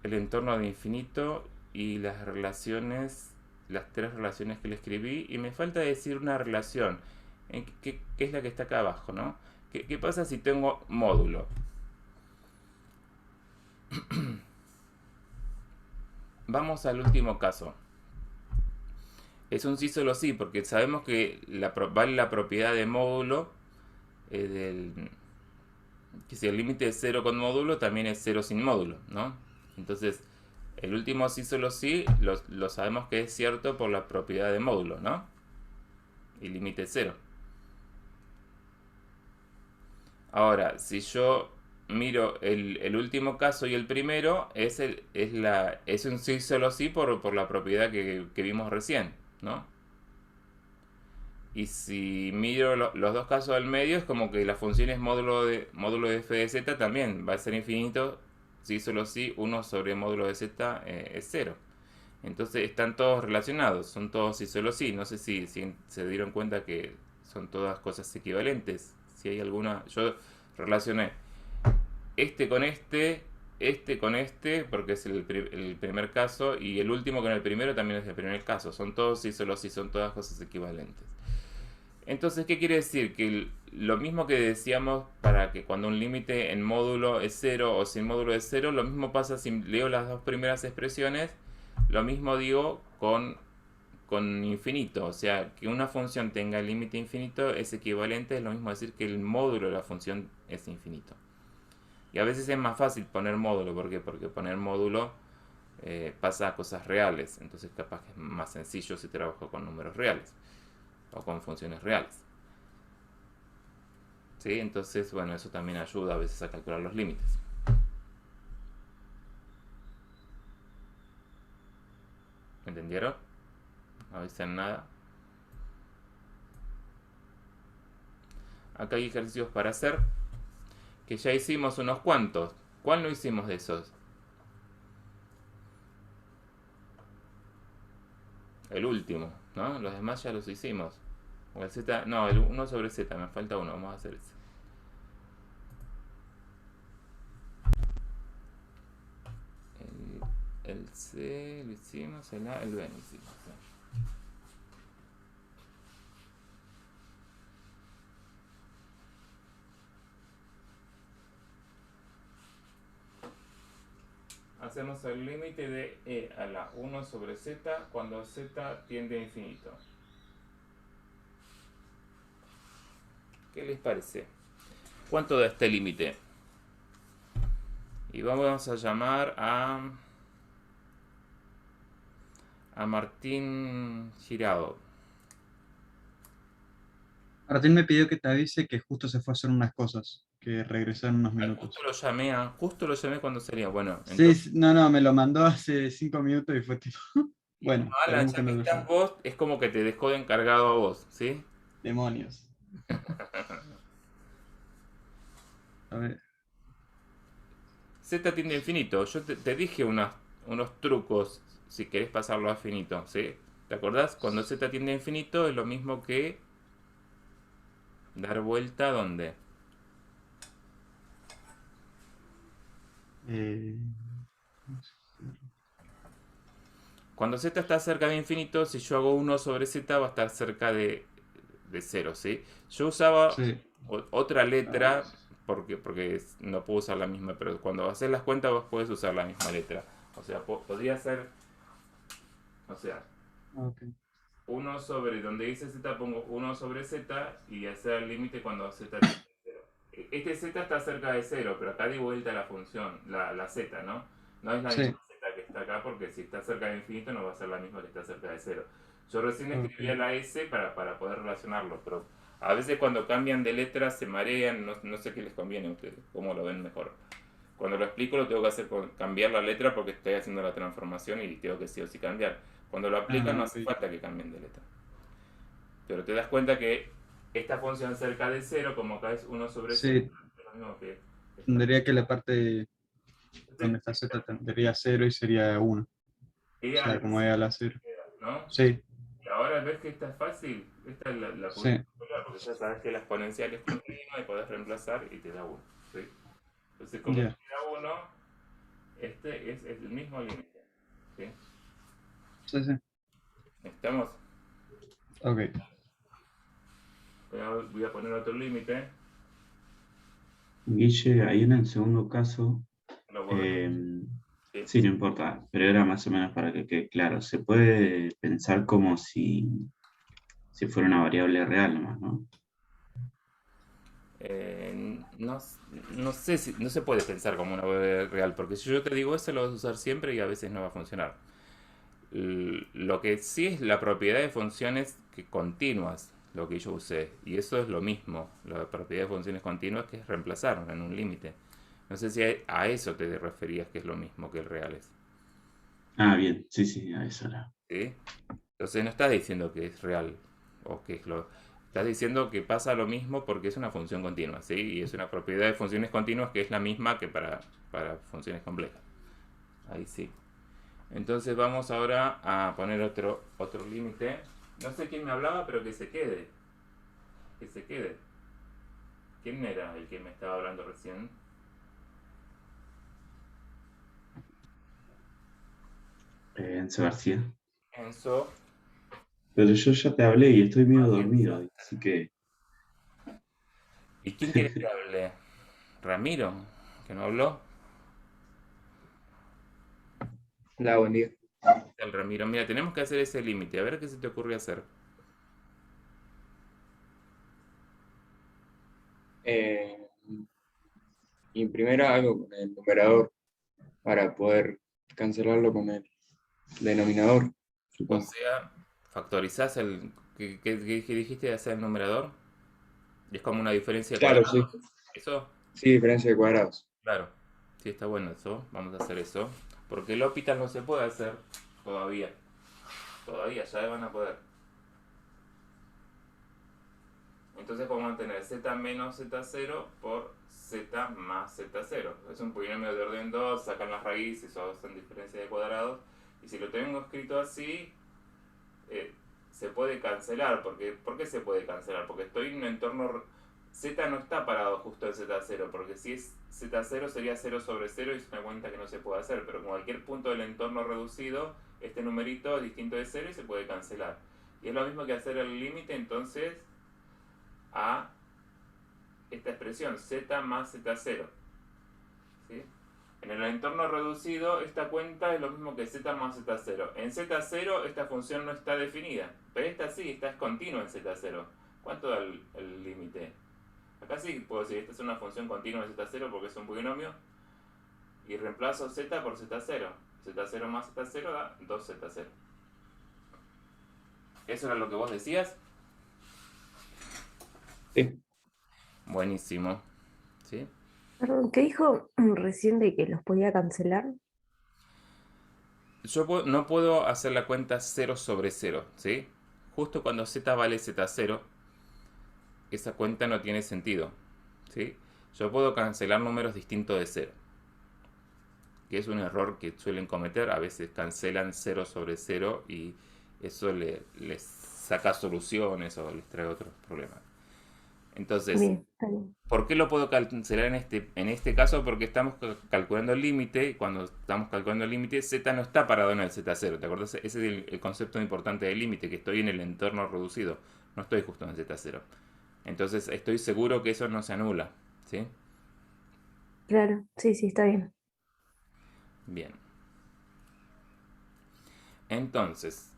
el entorno de infinito y las relaciones, las tres relaciones que le escribí, y me falta decir una relación, que es la que está acá abajo, ¿no? ¿Qué pasa si tengo módulo? Vamos al último caso. Es un sí solo sí, porque sabemos que vale la propiedad de módulo, que si el límite es 0 con módulo, también es 0 sin módulo, ¿no? Entonces, el último sí solo sí lo sabemos que es cierto por la propiedad de módulo, ¿no? Y límite es 0. Ahora, si yo miro el último caso y el primero, es un sí solo sí por la propiedad que vimos recién, ¿no? Y si miro los dos casos del medio, es como que la función es módulo de f de z también va a ser infinito, si solo si 1 sobre módulo de z es 0. Entonces están todos relacionados, son todos sí solo sí. No sé si se dieron cuenta que son todas cosas equivalentes. Si hay alguna, yo relacioné este con este con este, porque es el primer caso, y el último con el primero también es el primer caso. Son todos sí solo sí, son todas cosas equivalentes. Entonces, ¿qué quiere decir? Que lo mismo que decíamos para que cuando un límite en módulo es 0 o sin módulo es 0, lo mismo pasa si leo las dos primeras expresiones, lo mismo digo con infinito. O sea, que una función tenga límite infinito es equivalente, es lo mismo decir que el módulo de la función es infinito. Y a veces es más fácil poner módulo, ¿por qué? Porque poner módulo pasa a cosas reales, entonces capaz que es más sencillo si trabajo con números reales o con funciones reales. ¿Sí? Entonces, bueno, eso también ayuda a veces a calcular los límites. ¿Entendieron? No dicen nada. Acá hay ejercicios para hacer, que ya hicimos unos cuantos. ¿Cuál no hicimos de esos? El último, ¿no? Los demás ya los hicimos. O el z, no, el 1 sobre z, me falta uno, vamos a hacer ese. El C lo hicimos, el A, el B lo hicimos. ¿Sí? Hacemos el límite de e a la 1 sobre z cuando z tiende a infinito. ¿Qué les parece? ¿Cuánto da este límite? Y vamos a llamar a Martín Girado. Martín me pidió que te avise que justo se fue a hacer unas cosas, que regresó en unos minutos. Justo lo llamé cuando salía. Bueno, Sí, entonces, no, me lo mandó hace 5 minutos y fue tipo, bueno, Alan, esperemos ya que que no lo estás llame. vos, es como que te dejó de encargado a vos, ¿sí? Demonios. A ver, Z tiende a infinito. Yo te dije unos trucos si querés pasarlo a finito, ¿sí? ¿Te acordás? Cuando Z tiende a infinito es lo mismo que dar vuelta ¿dónde? Cuando Z está cerca de infinito, si yo hago 1 sobre Z va a estar cerca de 0, ¿sí? Yo usaba sí. otra letra porque no puedo usar la misma, pero cuando haces las cuentas vos podés usar la misma letra. O sea, podría ser, o sea, Ok. 1 sobre, donde dice Z pongo 1 sobre Z y hacer el límite cuando Z tiene 0. Este Z está cerca de 0, pero acá di vuelta la función, la Z, ¿no? No es la Sí. misma Z que está acá porque si está cerca de infinito no va a ser la misma que está cerca de 0. Yo recién escribía la S para poder relacionarlo, pero a veces cuando cambian de letra se marean, no sé qué les conviene a ustedes, cómo lo ven mejor. Cuando lo explico lo tengo que hacer con cambiar la letra porque estoy haciendo la transformación y tengo que sí o sí cambiar. Cuando lo aplican no hace falta que cambien de letra. Pero te das cuenta que esta función cerca de 0, como acá es 1 sobre Sí. 0, es lo mismo que... Tendría que la parte donde está Z tendría 0 y sería 1. O sea, como E a la 0. ¿No? Sí, Y ahora ves que esta es fácil. Esta es la sí. popular, porque ya sabes que la exponencial es continua y podés reemplazar y te da 1. ¿Sí? Entonces, como Ya. te da 1, Este es el mismo límite. ¿Sí? Sí, sí. ¿Estamos? Ok. Voy a poner otro límite. Guille, ahí en el segundo caso, Lo vuelvo a sí, Sí. no importa, pero era más o menos para que quede claro. Se puede pensar como si fuera una variable real nomás, ¿no? No, no sé si no se puede pensar como una variable real, porque si yo te digo eso lo vas a usar siempre y a veces no va a funcionar. Lo que sí es la propiedad de funciones continuas, lo que yo usé, y eso es lo mismo, la propiedad de funciones continuas, que es reemplazar en un límite. No sé si a eso te referías, que es lo mismo que el reales. Ah, bien, sí, sí, a eso era. ¿Sí? Entonces no estás diciendo que es real o que es lo... Estás diciendo que pasa lo mismo porque es una función continua, ¿sí? Y es una propiedad de funciones continuas que es la misma que para funciones complejas. Ahí sí. Entonces vamos ahora a poner otro límite. No sé quién me hablaba, pero que se quede. Que se quede. ¿Quién era el que me estaba hablando recién? Enzo García. Enzo. Pero yo ya te hablé y estoy medio Ah, dormido, Enzo. así que... ¿Y quién quiere que hable? ¿Ramiro? ¿Que no habló? Hola, buen día. El Ramiro, mira, tenemos que hacer ese límite. A ver qué se te ocurre hacer. Eh, Imprimir algo con el numerador para poder cancelarlo con el denominador, O supongo. sea, factorizás el... ¿Qué dijiste de hacer el numerador? ¿Y es como una diferencia de Claro, sí. cuadrados? ¿Eso? Sí, diferencia de cuadrados. Claro. Sí, está bueno eso. Vamos a hacer eso. Porque el L'Hopital no se puede hacer todavía. Todavía, ya van a poder. Entonces vamos a tener z menos z0 por z más z0. Es un polinomio de orden 2, sacan las raíces o hacen diferencia de cuadrados. Y si lo tengo escrito así, se puede cancelar. ¿Por qué se puede cancelar? Porque estoy en un entorno... Z no está parado justo en Z0, porque si es Z0 sería 0 sobre 0 y es una cuenta que no se puede hacer, pero en cualquier punto del entorno reducido, este numerito es distinto de 0 y se puede cancelar. Y es lo mismo que hacer el límite entonces a esta expresión, Z más Z0. ¿Sí? En el entorno reducido, esta cuenta es lo mismo que Z más Z0. En Z0 esta función no está definida, pero esta sí, esta es continua en Z0. ¿Cuánto da el límite? Acá sí puedo decir, esta es una función continua en Z0 porque es un polinomio. Y reemplazo Z por Z0. Z0 más Z0 da 2Z0. ¿Eso era lo que vos decías? Sí. Buenísimo. ¿Sí? Perdón, ¿qué dijo recién de que los podía cancelar? Yo no puedo hacer la cuenta 0 sobre 0, ¿sí? Justo cuando Z vale Z0, esa cuenta no tiene sentido, ¿sí? Yo puedo cancelar números distintos de 0, que es un error que suelen cometer. A veces cancelan 0 sobre 0 y eso les saca soluciones o les trae otros problemas. Entonces, Bien, está bien. ¿por qué lo puedo cancelar en este caso? Porque estamos calculando el límite. Cuando estamos calculando el límite, Z no está parado en el Z0. ¿Te acuerdas? Ese es el concepto importante del límite, que estoy en el entorno reducido. No estoy justo en Z0. Entonces estoy seguro que eso no se anula. ¿Sí? Claro, sí, sí, está bien. Bien. Entonces,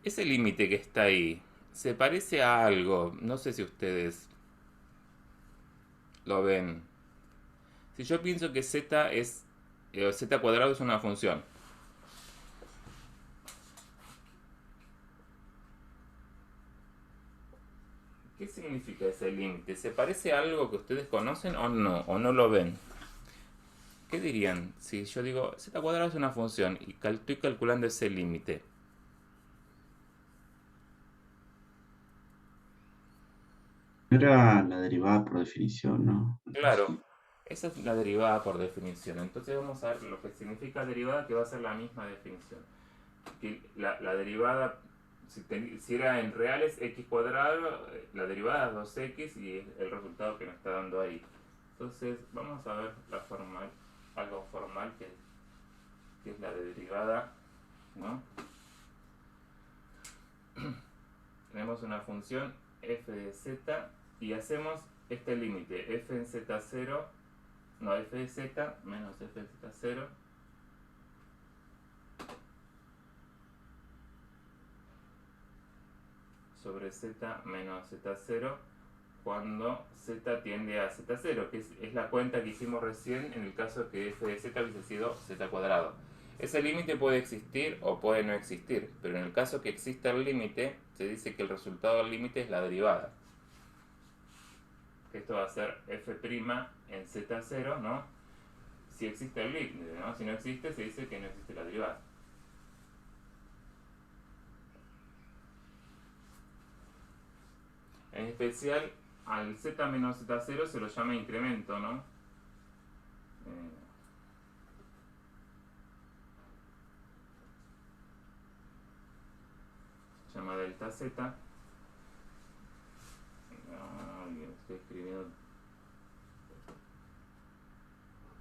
ese límite que está ahí, se parece a algo. No sé si ustedes lo ven. Si yo pienso que z cuadrado es una función. ¿Qué significa ese límite? ¿Se parece a algo que ustedes conocen o no lo ven? ¿Qué dirían si yo digo z cuadrado es una función y estoy calculando ese límite? Era la derivada por definición, ¿no? Claro, Sí. esa es la derivada por definición. Entonces vamos a ver lo que significa derivada, que va a ser la misma definición. Que la derivada, si era en reales x cuadrado, la derivada es 2x y es el resultado que nos está dando ahí. Entonces vamos a ver la formal, algo formal que es la de derivada, ¿no? Tenemos una función f de z y hacemos este límite f en z0, no, f de z menos f de z0 sobre z menos z0 cuando z tiende a z0, que es la cuenta que hicimos recién en el caso que f de z hubiese sido z cuadrado. Ese límite puede existir o puede no existir, pero en el caso que exista el límite, se dice que el resultado del límite es la derivada. Esto va a ser f' en z0, ¿no? Si existe el límite, ¿no? Si no existe, se dice que no existe la derivada. En especial, al z menos z0 se lo llama incremento, ¿no? Se llama delta z. Estoy escribiendo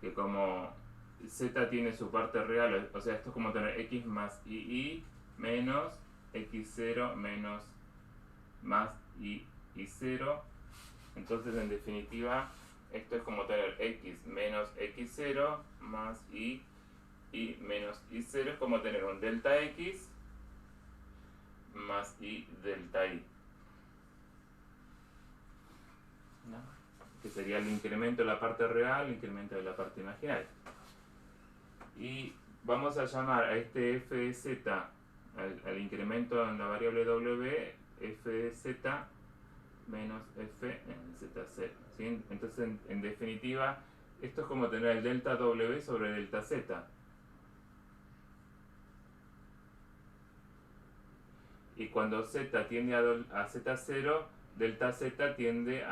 que como z tiene su parte real, o sea, esto es como tener x más i menos x0 menos más i0. Entonces, en definitiva, esto es como tener x menos x0 más i menos i0, es como tener un delta x más i delta i, ¿no? Que sería el incremento de la parte real, el incremento de la parte imaginaria. Y vamos a llamar a este f de z, al incremento en la variable w, f de z menos f en z0, ¿sí? Entonces, en definitiva, esto es como tener el delta w sobre delta z. Y cuando z tiende a z0, delta z tiende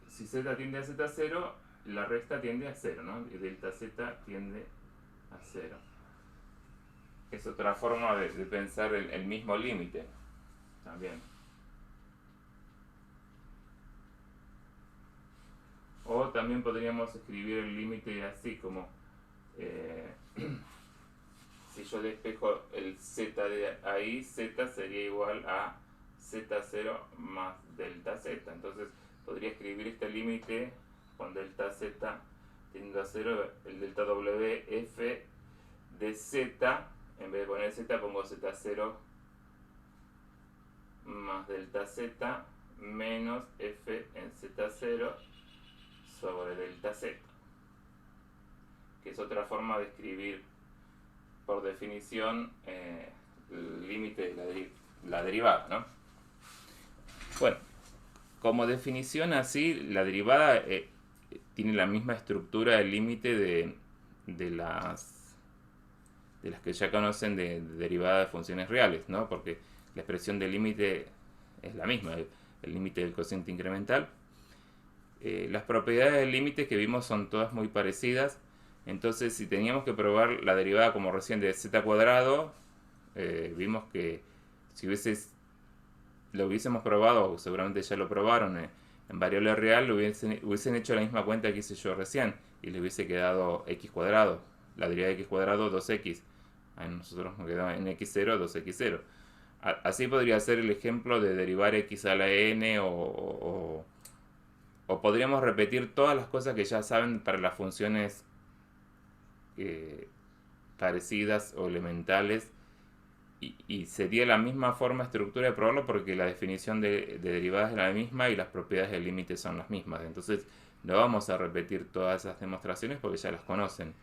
si z tiende a z0, la resta tiende a 0, ¿no? Y delta z tiende a 0. Es otra forma de pensar el mismo límite también. O también podríamos escribir el límite así como si yo despejo el z de ahí, z sería igual a z0 más delta z. Entonces podría escribir este límite con delta z tendiendo a 0, el delta w f de z, en vez de poner z pongo z0 más delta z menos f en z0 sobre delta z, que es otra forma de escribir por definición el límite de la derivada, ¿no? Bueno, como definición así, la derivada tiene la misma estructura del límite de las que ya conocen de derivada de funciones reales, ¿no? Porque la expresión del límite es la misma, el límite del cociente incremental. Las propiedades del límite que vimos son todas muy parecidas. Entonces, si teníamos que probar la derivada como recién de z cuadrado, vimos que si lo hubiésemos probado, o seguramente ya lo probaron, en variable real, hubiesen hecho la misma cuenta que hice yo recién y le hubiese quedado x cuadrado. La derivada de x cuadrado, 2x. A nosotros nos quedó en x0, 2x0. Así podría ser el ejemplo de derivar x a la n o podríamos repetir todas las cosas que ya saben para las funciones parecidas o elementales y sería la misma forma estructura de probarlo porque la definición de derivadas es la misma y las propiedades del límite son las mismas. Entonces no vamos a repetir todas esas demostraciones porque ya las conocen.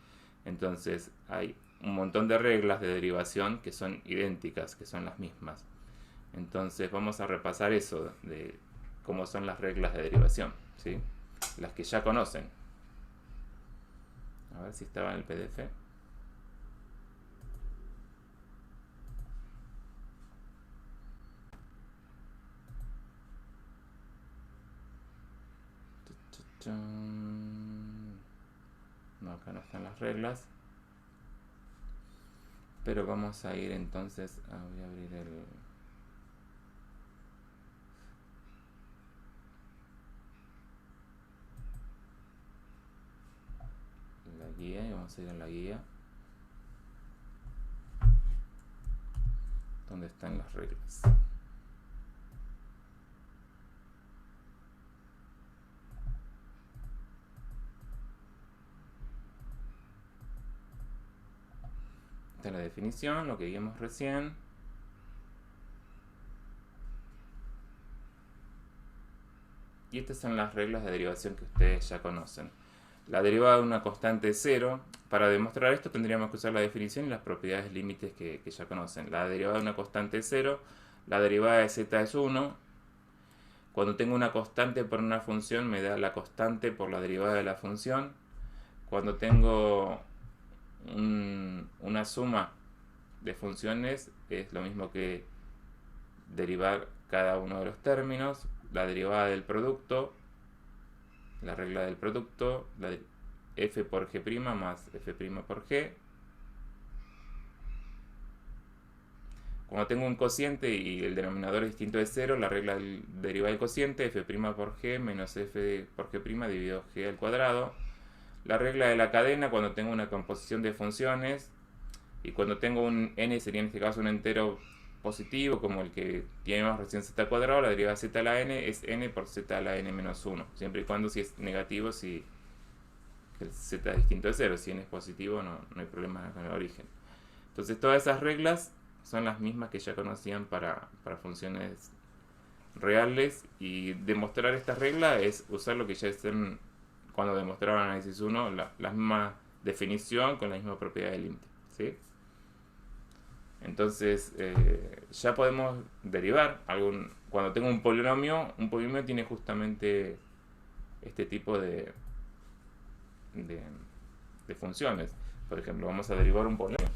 Entonces hay un montón de reglas de derivación que son idénticas, que son las mismas. Entonces vamos a repasar eso de cómo son las reglas de derivación, ¿sí? Las que ya conocen. A ver si estaba en el PDF. No, acá no están las reglas. Pero vamos a ir entonces voy a abrir el... guía y vamos a ir a la guía donde están las reglas. Esta es la definición, lo que vimos recién. Y estas son las reglas de derivación que ustedes ya conocen. La derivada de una constante es 0. Para demostrar esto tendríamos que usar la definición y las propiedades límites que ya conocen. La derivada de una constante es 0. La derivada de z es 1. Cuando tengo una constante por una función me da la constante por la derivada de la función. Cuando tengo una suma de funciones es lo mismo que derivar cada uno de los términos. La derivada del producto, la regla del producto, f por g' más f' por g. Cuando tengo un cociente y el denominador es distinto de 0, la regla del derivada del cociente, f' por g menos f por g' dividido g al cuadrado. La regla de la cadena cuando tengo una composición de funciones y cuando tengo un n, sería en este caso un entero positivo como el que tenemos recién z cuadrado, la derivada de z a la n es n por z a la n menos 1, siempre y cuando si es negativo, si el z es distinto de 0, si n es positivo no hay problema con el origen. Entonces todas esas reglas son las mismas que ya conocían para funciones reales, y demostrar esta regla es usar lo que ya estén cuando demostraban análisis 1, la misma definición con la misma propiedad del límite, ¿sí? Entonces ya podemos derivar cuando tengo un polinomio tiene justamente este tipo de funciones. Por ejemplo, vamos a derivar un polinomio.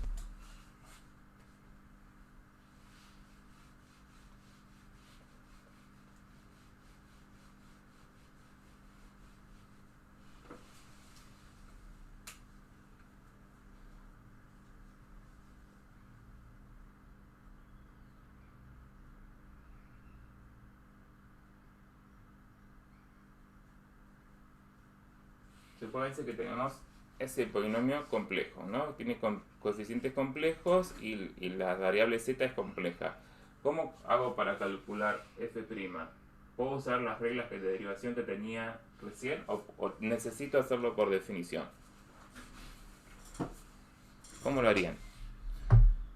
Supónganse que tenemos ese polinomio complejo, ¿no? Tiene coeficientes complejos y la variable z es compleja. ¿Cómo hago para calcular f'? ¿Puedo usar las reglas de derivación que tenía recién o necesito hacerlo por definición? ¿Cómo lo harían?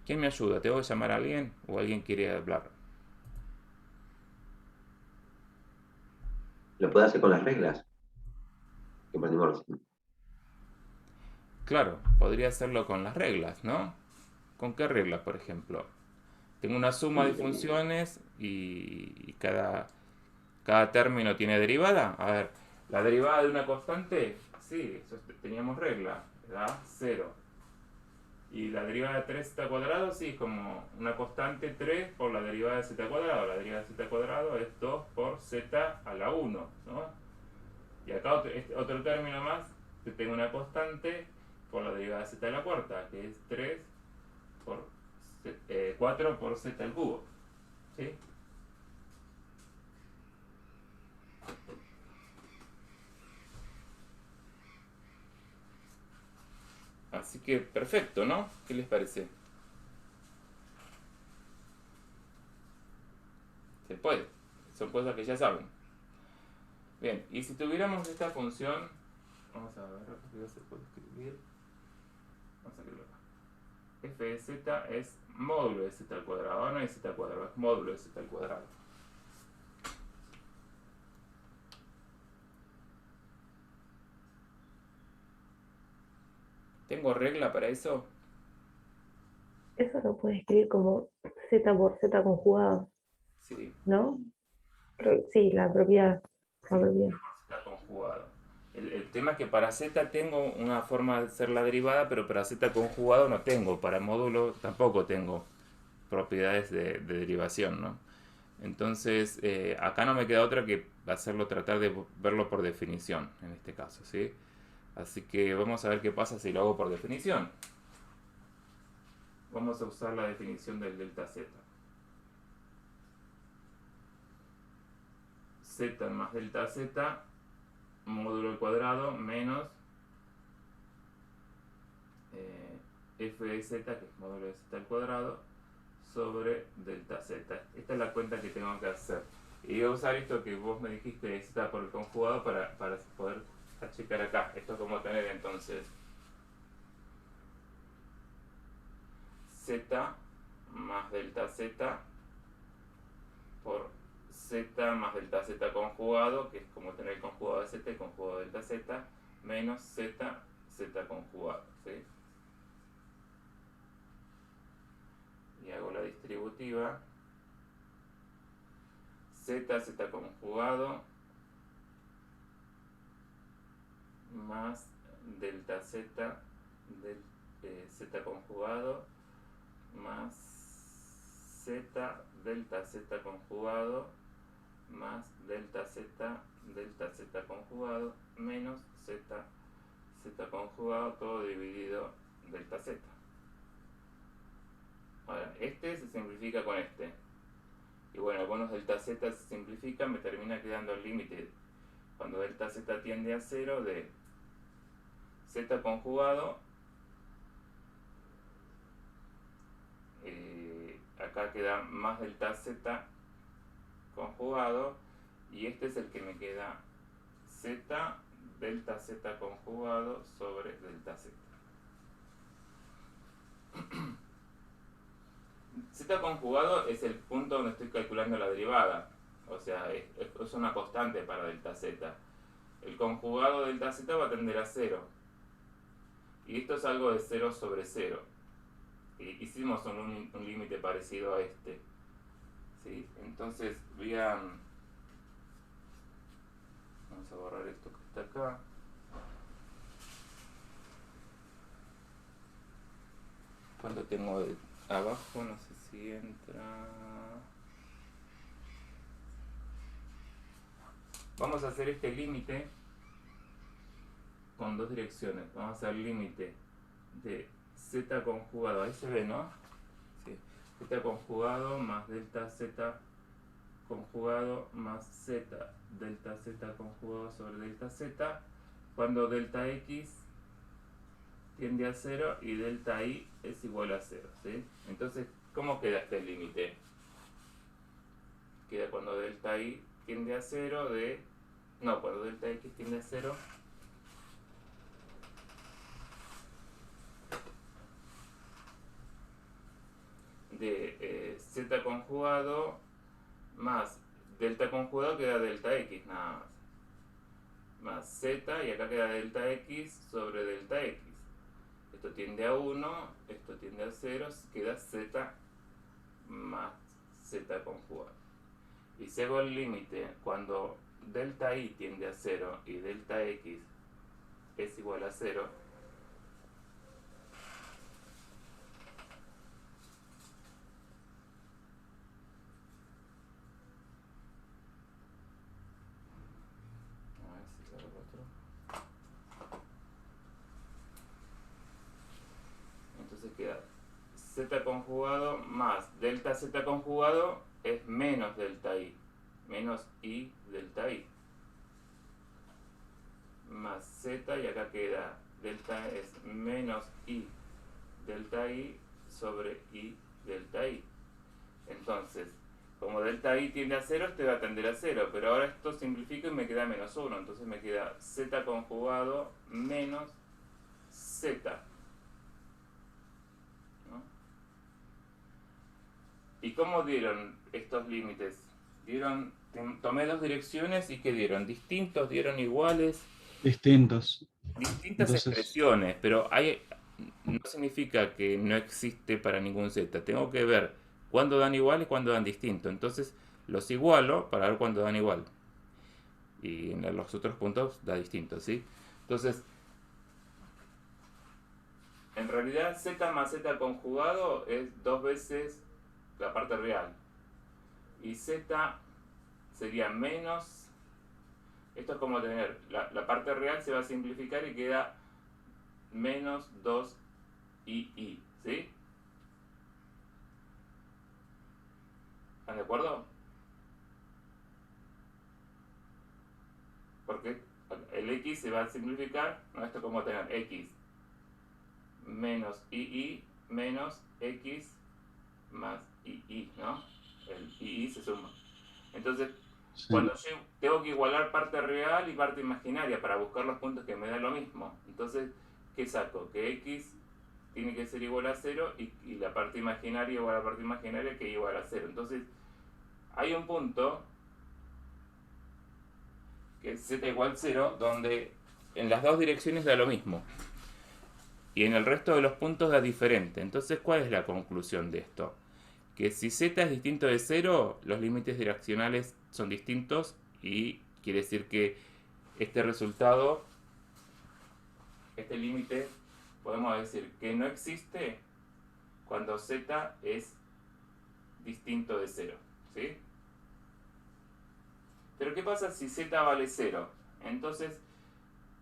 ¿Quién me ayuda? ¿Tengo que llamar a alguien o alguien quiere hablar? Lo puedo hacer con las reglas que aprendimos recién. Claro, podría hacerlo con las reglas, ¿no? ¿Con qué reglas, por ejemplo? Tengo una suma de funciones y cada término tiene derivada. A ver, la derivada de una constante, sí, eso teníamos regla, da 0. Y la derivada de 3z cuadrado, sí, es como una constante 3 por la derivada de z cuadrado. La derivada de z cuadrado es 2 por z a la 1, ¿no? Y acá otro término más, que tengo una constante por la derivada de z a la cuarta, que es 3 por 4 por z al cubo, ¿sí? Así que perfecto, ¿no? ¿Qué les parece? Se puede, son cosas que ya saben. Bien, y si tuviéramos esta función, vamos a ver rápido se puede escribir. Vamos a escribirlo acá. F de z es módulo de z al cuadrado, no es z al cuadrado, es módulo de z al cuadrado. ¿Tengo regla para eso? Eso lo puedes escribir como z por z conjugado, Sí. ¿no? Sí, la propiedad. Está conjugado. El tema es que para z tengo una forma de hacer la derivada, pero para z conjugado no tengo. Para módulo tampoco tengo propiedades de derivación, ¿no? Entonces, acá no me queda otra que tratar de verlo por definición, en este caso, ¿sí? Así que vamos a ver qué pasa si lo hago por definición. Vamos a usar la definición del delta z. Z más delta z módulo al cuadrado menos f de z, que es módulo de z al cuadrado, sobre delta z. Esta es la cuenta que tengo que hacer. Y voy a usar esto que vos me dijiste de z por el conjugado para poder achicar acá. Esto es como tener entonces z más delta z por z más delta z conjugado, que es como tener el conjugado de z y conjugado de delta z, menos z conjugado, ¿sí? Y hago la distributiva z conjugado más delta z del z conjugado más z delta z conjugado más delta z conjugado menos z conjugado, todo dividido delta z. Ahora, este se simplifica con este. Y bueno, con los delta z se simplifica, me termina quedando el límite cuando delta z tiende a 0 de z conjugado. Acá queda más delta z conjugado, y este es el que me queda z delta z conjugado sobre delta z. Z conjugado es el punto donde estoy calculando la derivada, o sea, es una constante para delta z. El conjugado de delta z va a tender a 0, y esto es algo de 0 sobre 0. Hicimos un límite parecido a este, ¿sí? Entonces vamos a borrar esto que está acá. ¿Cuánto tengo de abajo? No sé si entra. Vamos a hacer este límite con dos direcciones. Vamos a hacer límite de z conjugado, ahí se ve, ¿no? Sí. Z conjugado más delta z conjugado más z delta z conjugado sobre delta z, cuando delta x tiende a 0 y delta y es igual a 0, ¿sí? Entonces, ¿cómo queda este límite? Queda cuando delta y tiende a 0 de... No, cuando delta x tiende a 0... de z conjugado más delta conjugado, queda delta x nada más, más z, y acá queda delta x sobre delta x. Esto tiende a 1, esto tiende a 0, queda z más z conjugado. Y si hago el límite cuando delta y tiende a 0 y delta x es igual a 0, entonces queda z conjugado más delta z conjugado es menos delta y, menos y delta y, más z, y acá queda delta es menos y delta y sobre y delta y. Entonces, como delta y tiende a 0, este va a tender a 0, pero ahora esto simplifica y me queda menos 1, entonces me queda z conjugado menos z, ¿no? ¿Y cómo dieron estos límites? Tomé dos direcciones y ¿qué dieron? ¿Distintos? ¿Dieron iguales? Distintos. Distintas Entonces, expresiones, pero no significa que no existe para ningún z. Tengo que ver cuándo dan igual y cuándo dan distinto. Entonces los igualo para ver cuándo dan igual. Y en los otros puntos da distinto, ¿sí? Entonces, en realidad z más z conjugado es 2 veces la parte real. Y z sería menos... Esto es como tener, la parte real se va a simplificar y queda menos 2i, ¿sí? ¿Están de acuerdo? Porque el x se va a simplificar, ¿no? Esto es como tener x menos II menos X más II, ¿no? El II se suma. Entonces, Sí. cuando yo tengo que igualar parte real y parte imaginaria para buscar los puntos que me dan lo mismo. Entonces, ¿qué saco? Que X tiene que ser igual a 0 y la parte imaginaria igual a la parte imaginaria que es igual a 0. Entonces, hay un punto que es z igual 0 donde en las dos direcciones da lo mismo. Y en el resto de los puntos da diferente. Entonces, ¿cuál es la conclusión de esto? Que si z es distinto de 0, los límites direccionales son distintos y quiere decir que este resultado, este límite, podemos decir que no existe cuando z es distinto de 0, ¿sí? Pero ¿qué pasa si z vale 0? Entonces,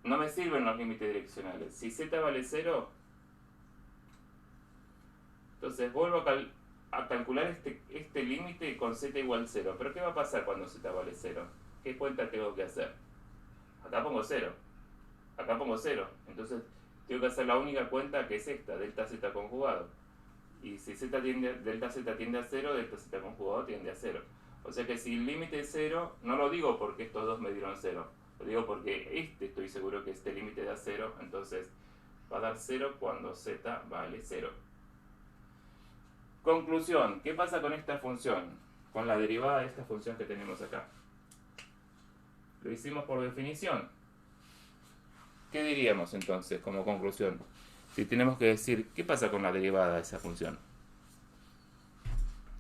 no me sirven los límites direccionales. Si z vale 0, entonces vuelvo a calcular este límite con z igual 0. ¿Pero qué va a pasar cuando z vale 0? ¿Qué cuenta tengo que hacer? Acá pongo 0. Acá pongo 0. Entonces, tengo que hacer la única cuenta que es esta, delta z conjugado. Y si delta z tiende a 0, delta z conjugado tiende a 0. O sea que si el límite es 0, no lo digo porque estos dos me dieron 0. Lo digo porque estoy seguro que este límite da 0. Entonces va a dar 0 cuando z vale 0. Conclusión. ¿Qué pasa con esta función? Con la derivada de esta función que tenemos acá. Lo hicimos por definición. ¿Qué diríamos entonces como conclusión? Si tenemos que decir, ¿qué pasa con la derivada de esa función?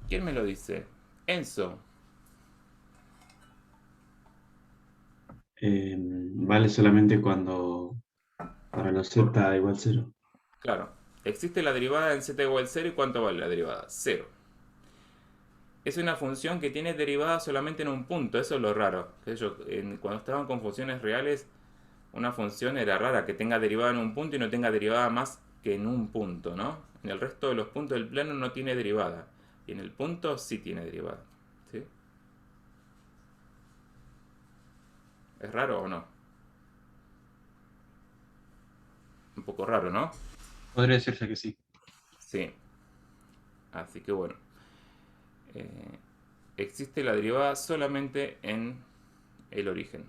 ¿Quién me lo dice? Enzo. Vale solamente cuando para los z igual 0. Claro. Existe la derivada en z igual 0 y ¿cuánto vale la derivada? 0. Es una función que tiene derivada solamente en un punto. Eso es lo raro. Cuando estaban con funciones reales, una función era rara que tenga derivada en un punto y no tenga derivada más que en un punto, ¿no? En el resto de los puntos del plano no tiene derivada. Y en el punto sí tiene derivada. ¿Sí? ¿Es raro o no? Un poco raro, ¿no? Podría decirse que sí. Sí. Así que bueno. Existe la derivada solamente en el origen.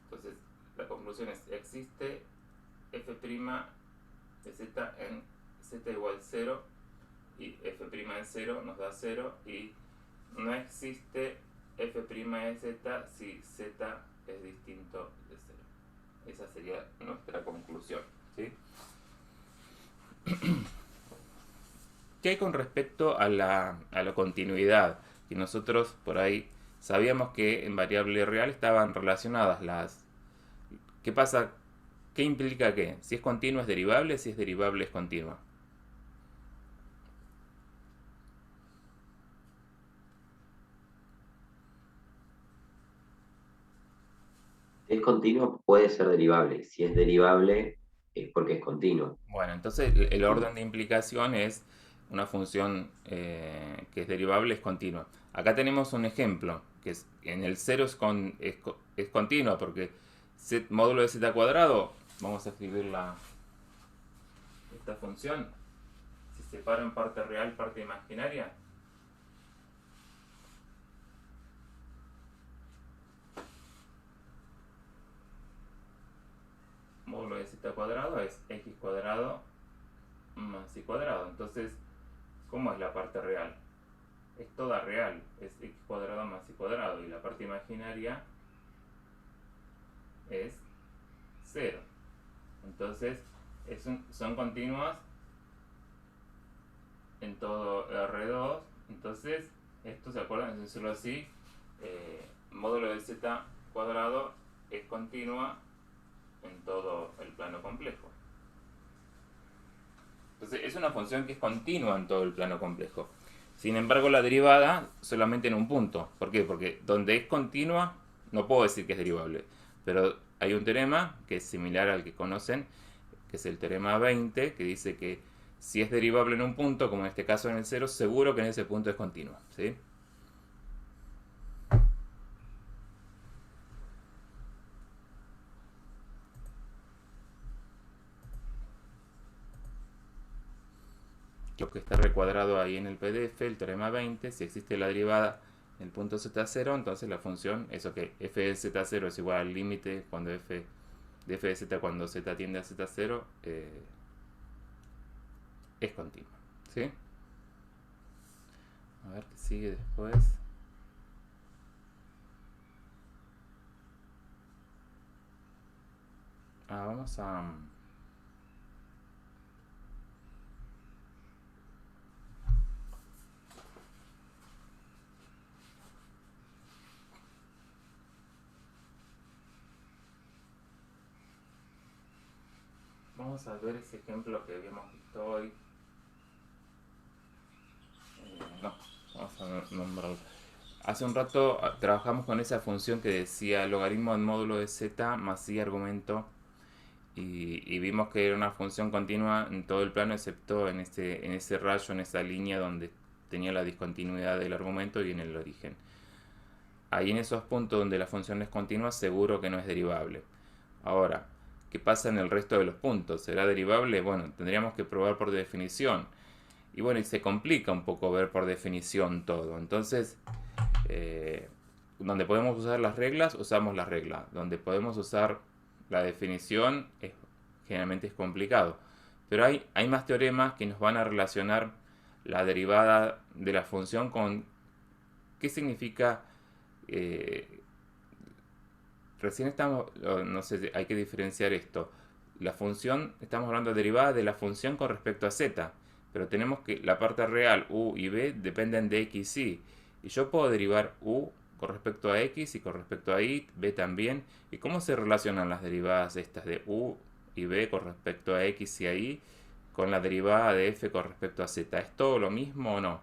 Entonces, la conclusión es, existe f' de z en z igual 0 y f' en 0 nos da 0 y no existe f' de z si z es distinto de 0. Esa sería nuestra conclusión, ¿sí? ¿Qué hay con respecto a la continuidad? Que nosotros por ahí sabíamos que en variable real estaban relacionadas las... ¿Qué pasa? ¿Qué implica qué? Si es continua es derivable, si es derivable es continua. Si es continuo, puede ser derivable. Si es derivable, es porque es continuo. Bueno, entonces el orden de implicación es una función que es derivable, es continua. Acá tenemos un ejemplo, que es en el 0 es continua, porque módulo de z cuadrado, vamos a escribir esta función, se separa en parte real, parte imaginaria. Módulo de z cuadrado es x cuadrado más y cuadrado. Entonces, ¿cómo es la parte real? Es toda real, es x cuadrado más y cuadrado, y la parte imaginaria es 0. Entonces, son continuas en todo R2. Entonces, esto, ¿se acuerdan? Es decirlo así, módulo de z cuadrado es continua en todo el plano complejo. Entonces es una función que es continua en todo el plano complejo. Sin embargo, la derivada solamente en un punto. ¿Por qué? Porque donde es continua no puedo decir que es derivable. Pero hay un teorema que es similar al que conocen, que es el teorema 20, que dice que si es derivable en un punto, como en este caso en el 0, seguro que en ese punto es continua, ¿sí? lo que está recuadrado ahí en el PDF, el teorema 20, si existe la derivada en el punto z0, entonces la función, eso que f de z0 es igual al límite cuando f de z cuando z tiende a z0, es continua, ¿sí? A ver qué sigue después. Vamos a... Vamos a ver ese ejemplo que habíamos visto hoy. No, vamos a nombrarlo. Hace un rato trabajamos con esa función que decía logaritmo del módulo de z más y argumento. Y vimos que era una función continua en todo el plano excepto en ese rayo, en esa línea donde tenía la discontinuidad del argumento y en el origen. Ahí en esos puntos donde la función es continua seguro que no es derivable. Ahora, ¿qué pasa en el resto de los puntos? ¿Será derivable? Bueno, tendríamos que probar por definición. Y bueno, y se complica un poco ver por definición todo. Entonces, donde podemos usar las reglas, usamos las reglas. Donde podemos usar la definición, generalmente es complicado. Pero hay más teoremas que nos van a relacionar la derivada de la función con qué significa... recién estamos, no sé, hay que diferenciar esto. La función, estamos hablando de derivada de la función con respecto a z, pero tenemos que la parte real, u y b, dependen de x y. Y yo puedo derivar u con respecto a x y con respecto a y, b también. ¿Y cómo se relacionan las derivadas estas de u y b con respecto a x y a y con la derivada de f con respecto a z? ¿Es todo lo mismo o no?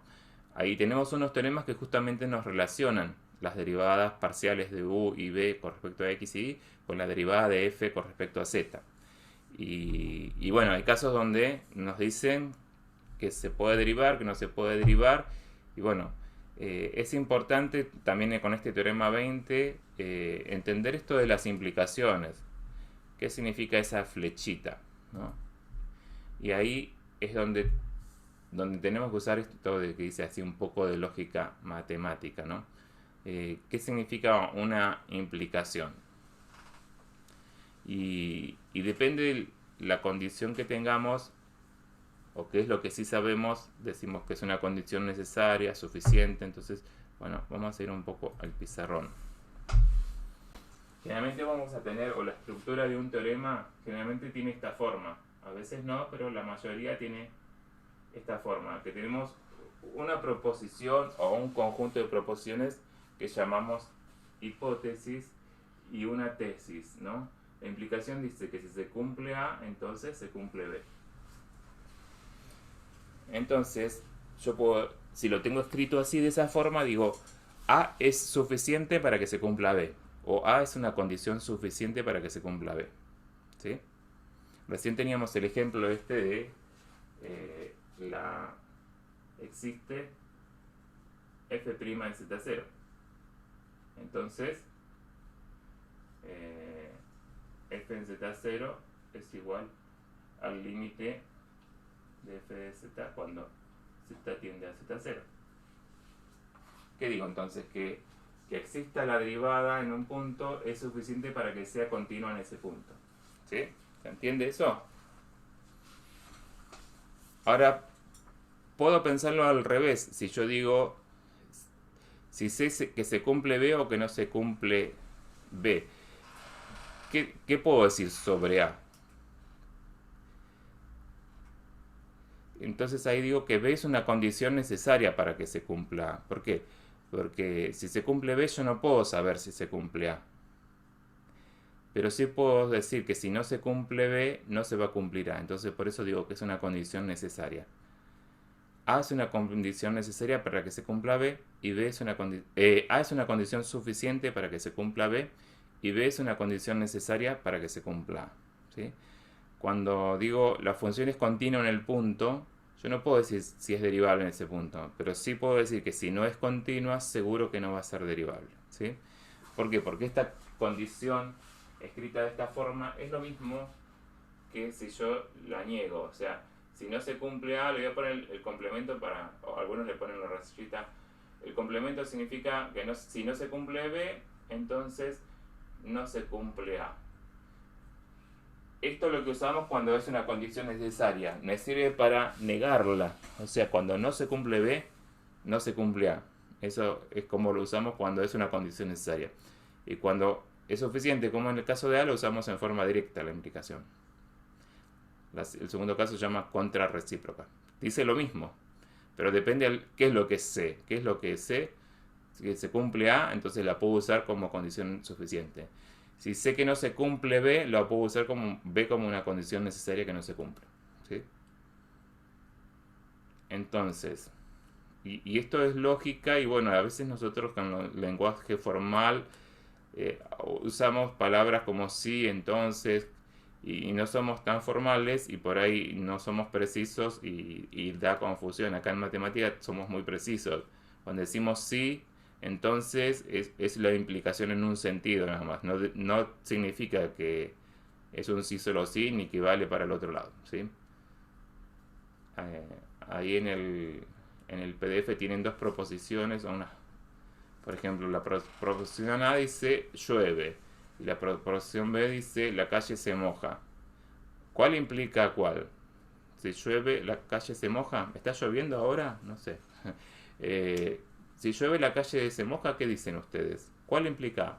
Ahí tenemos unos teoremas que justamente nos relacionan las derivadas parciales de u y b con respecto a x y y con la derivada de f con respecto a z. Y bueno, hay casos donde nos dicen que se puede derivar, que no se puede derivar. Y bueno, es importante también con este teorema 20 entender esto de las implicaciones. ¿Qué significa esa flechita? ¿No? Y ahí es donde tenemos que usar esto de que dice así un poco de lógica matemática, ¿no? ¿Qué significa una implicación? Y depende de la condición que tengamos, o qué es lo que sí sabemos, decimos que es una condición necesaria, suficiente. Entonces, bueno, vamos a ir un poco al pizarrón. Generalmente vamos a tener, o la estructura de un teorema, generalmente tiene esta forma. A veces no, pero la mayoría tiene esta forma, que tenemos una proposición o un conjunto de proposiciones que llamamos hipótesis y una tesis, ¿no? La implicación dice que si se cumple A, entonces se cumple B. Entonces, yo puedo, si lo tengo escrito así de esa forma, digo, A es suficiente para que se cumpla B. O A es una condición suficiente para que se cumpla B. ¿Sí? Recién teníamos el ejemplo este de existe f' en z0. Entonces, f en z0 es igual al límite de f de z cuando z tiende a z0. ¿Qué digo entonces? Que exista la derivada en un punto es suficiente para que sea continua en ese punto. ¿Sí? ¿Se entiende eso? Ahora, puedo pensarlo al revés. Si yo digo, si sé que se cumple B o que no se cumple B, ¿qué puedo decir sobre A? Entonces ahí digo que B es una condición necesaria para que se cumpla A. ¿Por qué? Porque si se cumple B yo no puedo saber si se cumple A. Pero sí puedo decir que si no se cumple B, no se va a cumplir A. Entonces por eso digo que es una condición necesaria. A es una condición necesaria para que se cumpla B, y A es una condición suficiente para que se cumpla B, y B es una condición necesaria para que se cumpla A. ¿Sí? Cuando digo la función es continua en el punto, yo no puedo decir si es derivable en ese punto, pero sí puedo decir que si no es continua, seguro que no va a ser derivable. ¿Sí? ¿Por qué? Porque esta condición escrita de esta forma es lo mismo que si yo la niego. O sea, Si no se cumple A, le voy a poner el complemento para, o algunos le ponen la rayita. El complemento significa que si no se cumple B, entonces no se cumple A. Esto es lo que usamos cuando es una condición necesaria. Me sirve para negarla. O sea, cuando no se cumple B, no se cumple A. Eso es como lo usamos cuando es una condición necesaria. Y cuando es suficiente, como en el caso de A, lo usamos en forma directa la implicación. El segundo caso se llama contrarrecíproca. Dice lo mismo, pero depende qué es lo que sé. ¿Qué es lo que sé? Si se cumple A, entonces la puedo usar como condición suficiente. Si sé que no se cumple B, la puedo usar como B como una condición necesaria que no se cumple. ¿Sí? Entonces, y esto es lógica, y bueno, a veces nosotros con el lenguaje formal usamos palabras como sí, entonces, y no somos tan formales y por ahí no somos precisos y da confusión. Acá en matemática somos muy precisos. Cuando decimos sí, entonces es la implicación en un sentido nada más. No significa que es un sí solo sí ni que vale para el otro lado. ¿Sí? Ahí en el PDF tienen dos proposiciones. Por ejemplo, la proposición A dice llueve. Y la proposición B dice la calle se moja. ¿Cuál implica cuál? Si llueve, la calle se moja. ¿Está lloviendo ahora? No sé. Si llueve, la calle se moja, ¿qué dicen ustedes? ¿Cuál implica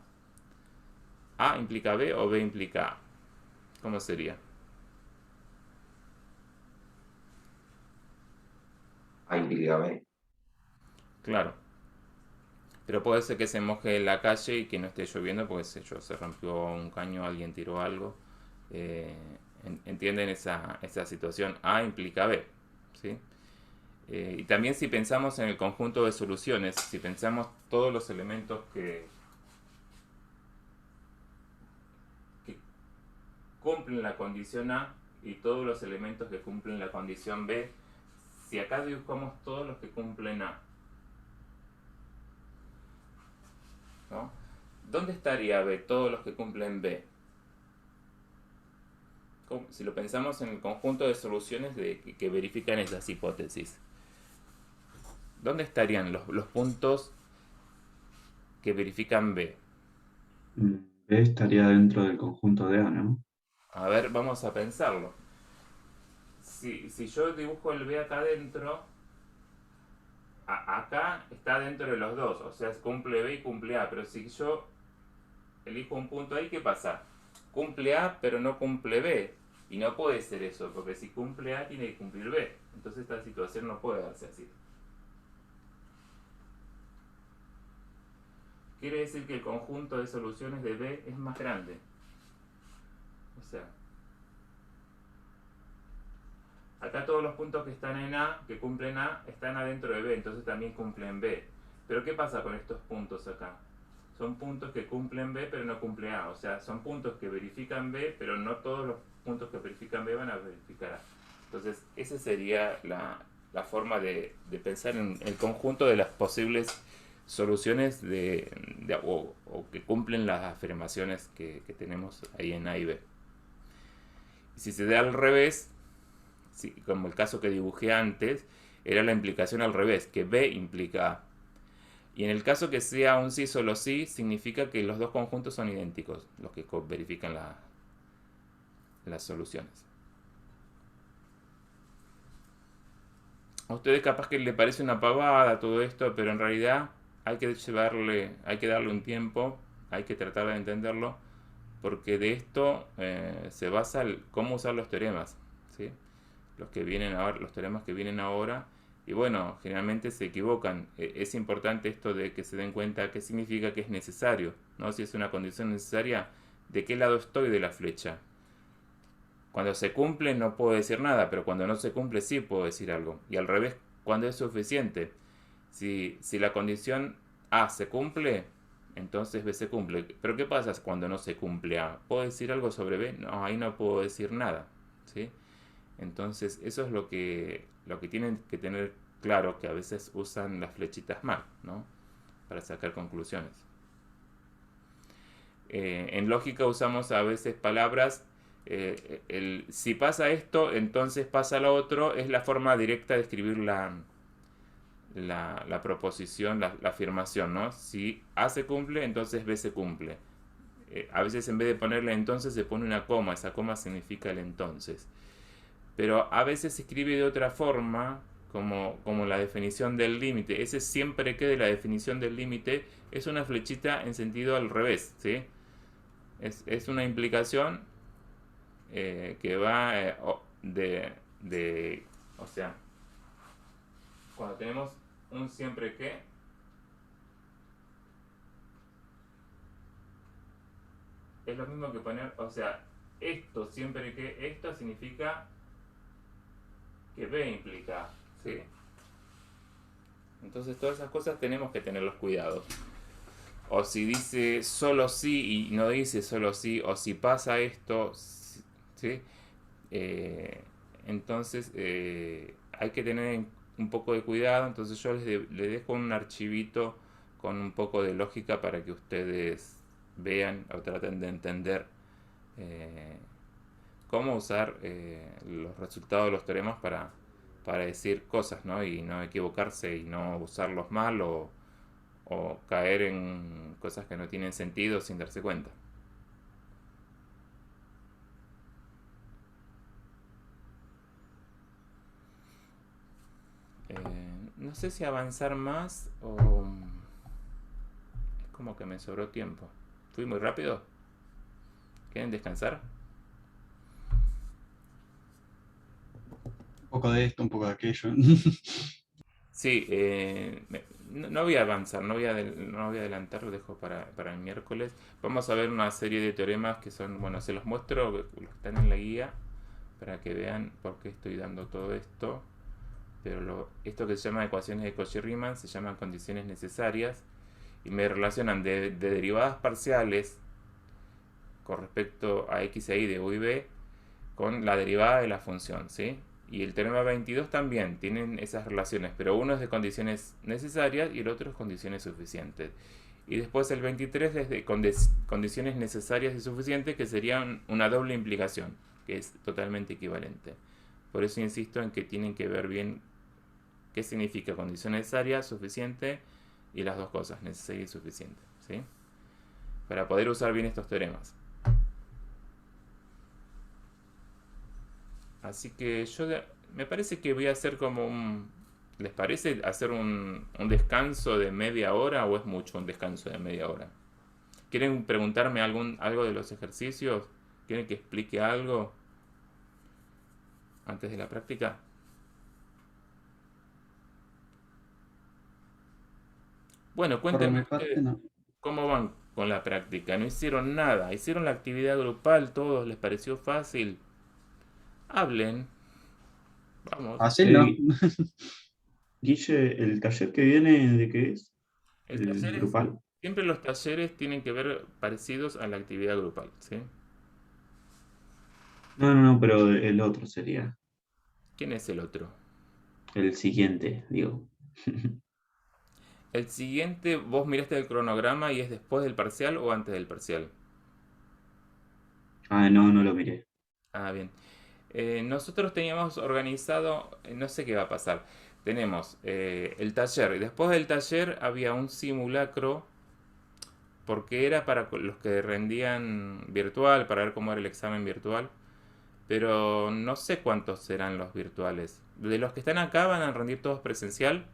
A? ¿A implica B o B implica A? ¿Cómo sería? A implica B. Claro. Pero puede ser que se moje la calle y que no esté lloviendo porque se rompió un caño, alguien tiró algo. ¿Entienden esa situación? A implica B. ¿Sí? Y también si pensamos en el conjunto de soluciones, si pensamos todos los elementos que cumplen la condición A y todos los elementos que cumplen la condición B, si acá dibujamos todos los que cumplen A, ¿no? ¿Dónde estaría B? Todos los que cumplen B. Si lo pensamos en el conjunto de soluciones que verifican esas hipótesis, ¿dónde estarían los puntos que verifican B? B estaría dentro del conjunto de A, ¿no? A ver, vamos a pensarlo. Si yo dibujo el B acá adentro, acá está dentro de los dos, o sea, cumple B y cumple A, pero si yo elijo un punto ahí, ¿qué pasa? Cumple A, pero no cumple B, y no puede ser eso, porque si cumple A tiene que cumplir B, entonces esta situación no puede darse así. Quiere decir que el conjunto de soluciones de B es más grande. O sea, acá todos los puntos que están en A, que cumplen A, están adentro de B, entonces también cumplen B. Pero ¿qué pasa con estos puntos acá? Son puntos que cumplen B, pero no cumplen A. O sea, son puntos que verifican B, pero no todos los puntos que verifican B van a verificar A. Entonces, esa sería la forma de pensar en el conjunto de las posibles soluciones o que cumplen las afirmaciones que tenemos ahí en A y B. Y si se da al revés, como el caso que dibujé antes, era la implicación al revés, que B implica A. Y en el caso que sea un sí solo sí, significa que los dos conjuntos son idénticos, los que verifican las soluciones. A ustedes capaz que les parece una pavada todo esto, pero en realidad hay que darle un tiempo, hay que tratar de entenderlo, porque de esto se basa cómo usar los teoremas, ¿sí? Los teoremas que vienen ahora, y bueno, generalmente se equivocan. Es importante esto de que se den cuenta qué significa que es necesario, ¿no? Si es una condición necesaria, ¿de qué lado estoy de la flecha? Cuando se cumple no puedo decir nada, pero cuando no se cumple sí puedo decir algo. Y al revés, cuando es suficiente. Si la condición A se cumple, entonces B se cumple. Pero ¿qué pasa cuando no se cumple A? ¿Puedo decir algo sobre B? No, ahí no puedo decir nada, ¿sí? Entonces eso es lo que tienen que tener claro, que a veces usan las flechitas mal, ¿no? Para sacar conclusiones. En lógica usamos a veces palabras Si pasa esto, entonces pasa lo otro, es la forma directa de escribir la proposición, la afirmación, ¿no? Si A se cumple, entonces B se cumple. A veces en vez de ponerle entonces se pone una coma, esa coma significa el entonces. Pero a veces se escribe de otra forma, como la definición del límite. Ese siempre que de la definición del límite es una flechita en sentido al revés, ¿sí? Es una implicación que va o sea, cuando tenemos un siempre que, es lo mismo que poner, o sea, esto siempre que, esto significa que B implica, ¿sí? Entonces todas esas cosas tenemos que tener los cuidados. O si dice solo sí y no dice solo sí, o si pasa esto, ¿sí? Entonces hay que tener un poco de cuidado. Entonces yo les dejo un archivito con un poco de lógica para que ustedes vean o traten de entender cómo usar los resultados de los teoremas para decir cosas, ¿no? Y no equivocarse y no usarlos mal o caer en cosas que no tienen sentido sin darse cuenta. No sé si avanzar más o es como que me sobró tiempo. ¿Fui muy rápido? ¿Quieren descansar? Un poco de esto, un poco de aquello. Sí, no voy a avanzar, no voy a adelantar, lo dejo para el miércoles. Vamos a ver una serie de teoremas que son, bueno, se los muestro, los que están en la guía, para que vean por qué estoy dando todo esto. Pero esto que se llama ecuaciones de Cauchy-Riemann se llaman condiciones necesarias y me relacionan de derivadas parciales con respecto a x e y de u y b con la derivada de la función, ¿sí? Y el teorema 22 también tienen esas relaciones, pero uno es de condiciones necesarias y el otro es condiciones suficientes. Y después el 23 es de condiciones necesarias y suficientes, que serían una doble implicación, que es totalmente equivalente. Por eso insisto en que tienen que ver bien qué significa condición necesaria, suficiente y las dos cosas, necesaria y suficiente, ¿sí? Para poder usar bien estos teoremas. Así que me parece que voy a hacer como ¿les parece hacer un descanso de media hora o es mucho un descanso de media hora? ¿Quieren preguntarme algo de los ejercicios? ¿Quieren que explique algo antes de la práctica? Bueno, cuéntenme ustedes cómo van con la práctica. No hicieron nada, hicieron la actividad grupal, todos les pareció fácil. Hablen. Vamos. Así no. Guille, ¿el taller que viene de qué es? El taller grupal. Siempre los talleres tienen que ver parecidos a la actividad grupal, ¿sí? No, pero el otro sería. ¿Quién es el otro? El siguiente, digo. El siguiente, ¿vos miraste el cronograma y es después del parcial o antes del parcial? No lo miré. Ah, bien. Nosotros teníamos organizado, no sé qué va a pasar. Tenemos el taller y después del taller había un simulacro porque era para los que rendían virtual, para ver cómo era el examen virtual. Pero no sé cuántos serán los virtuales. ¿De los que están acá van a rendir todos presencial?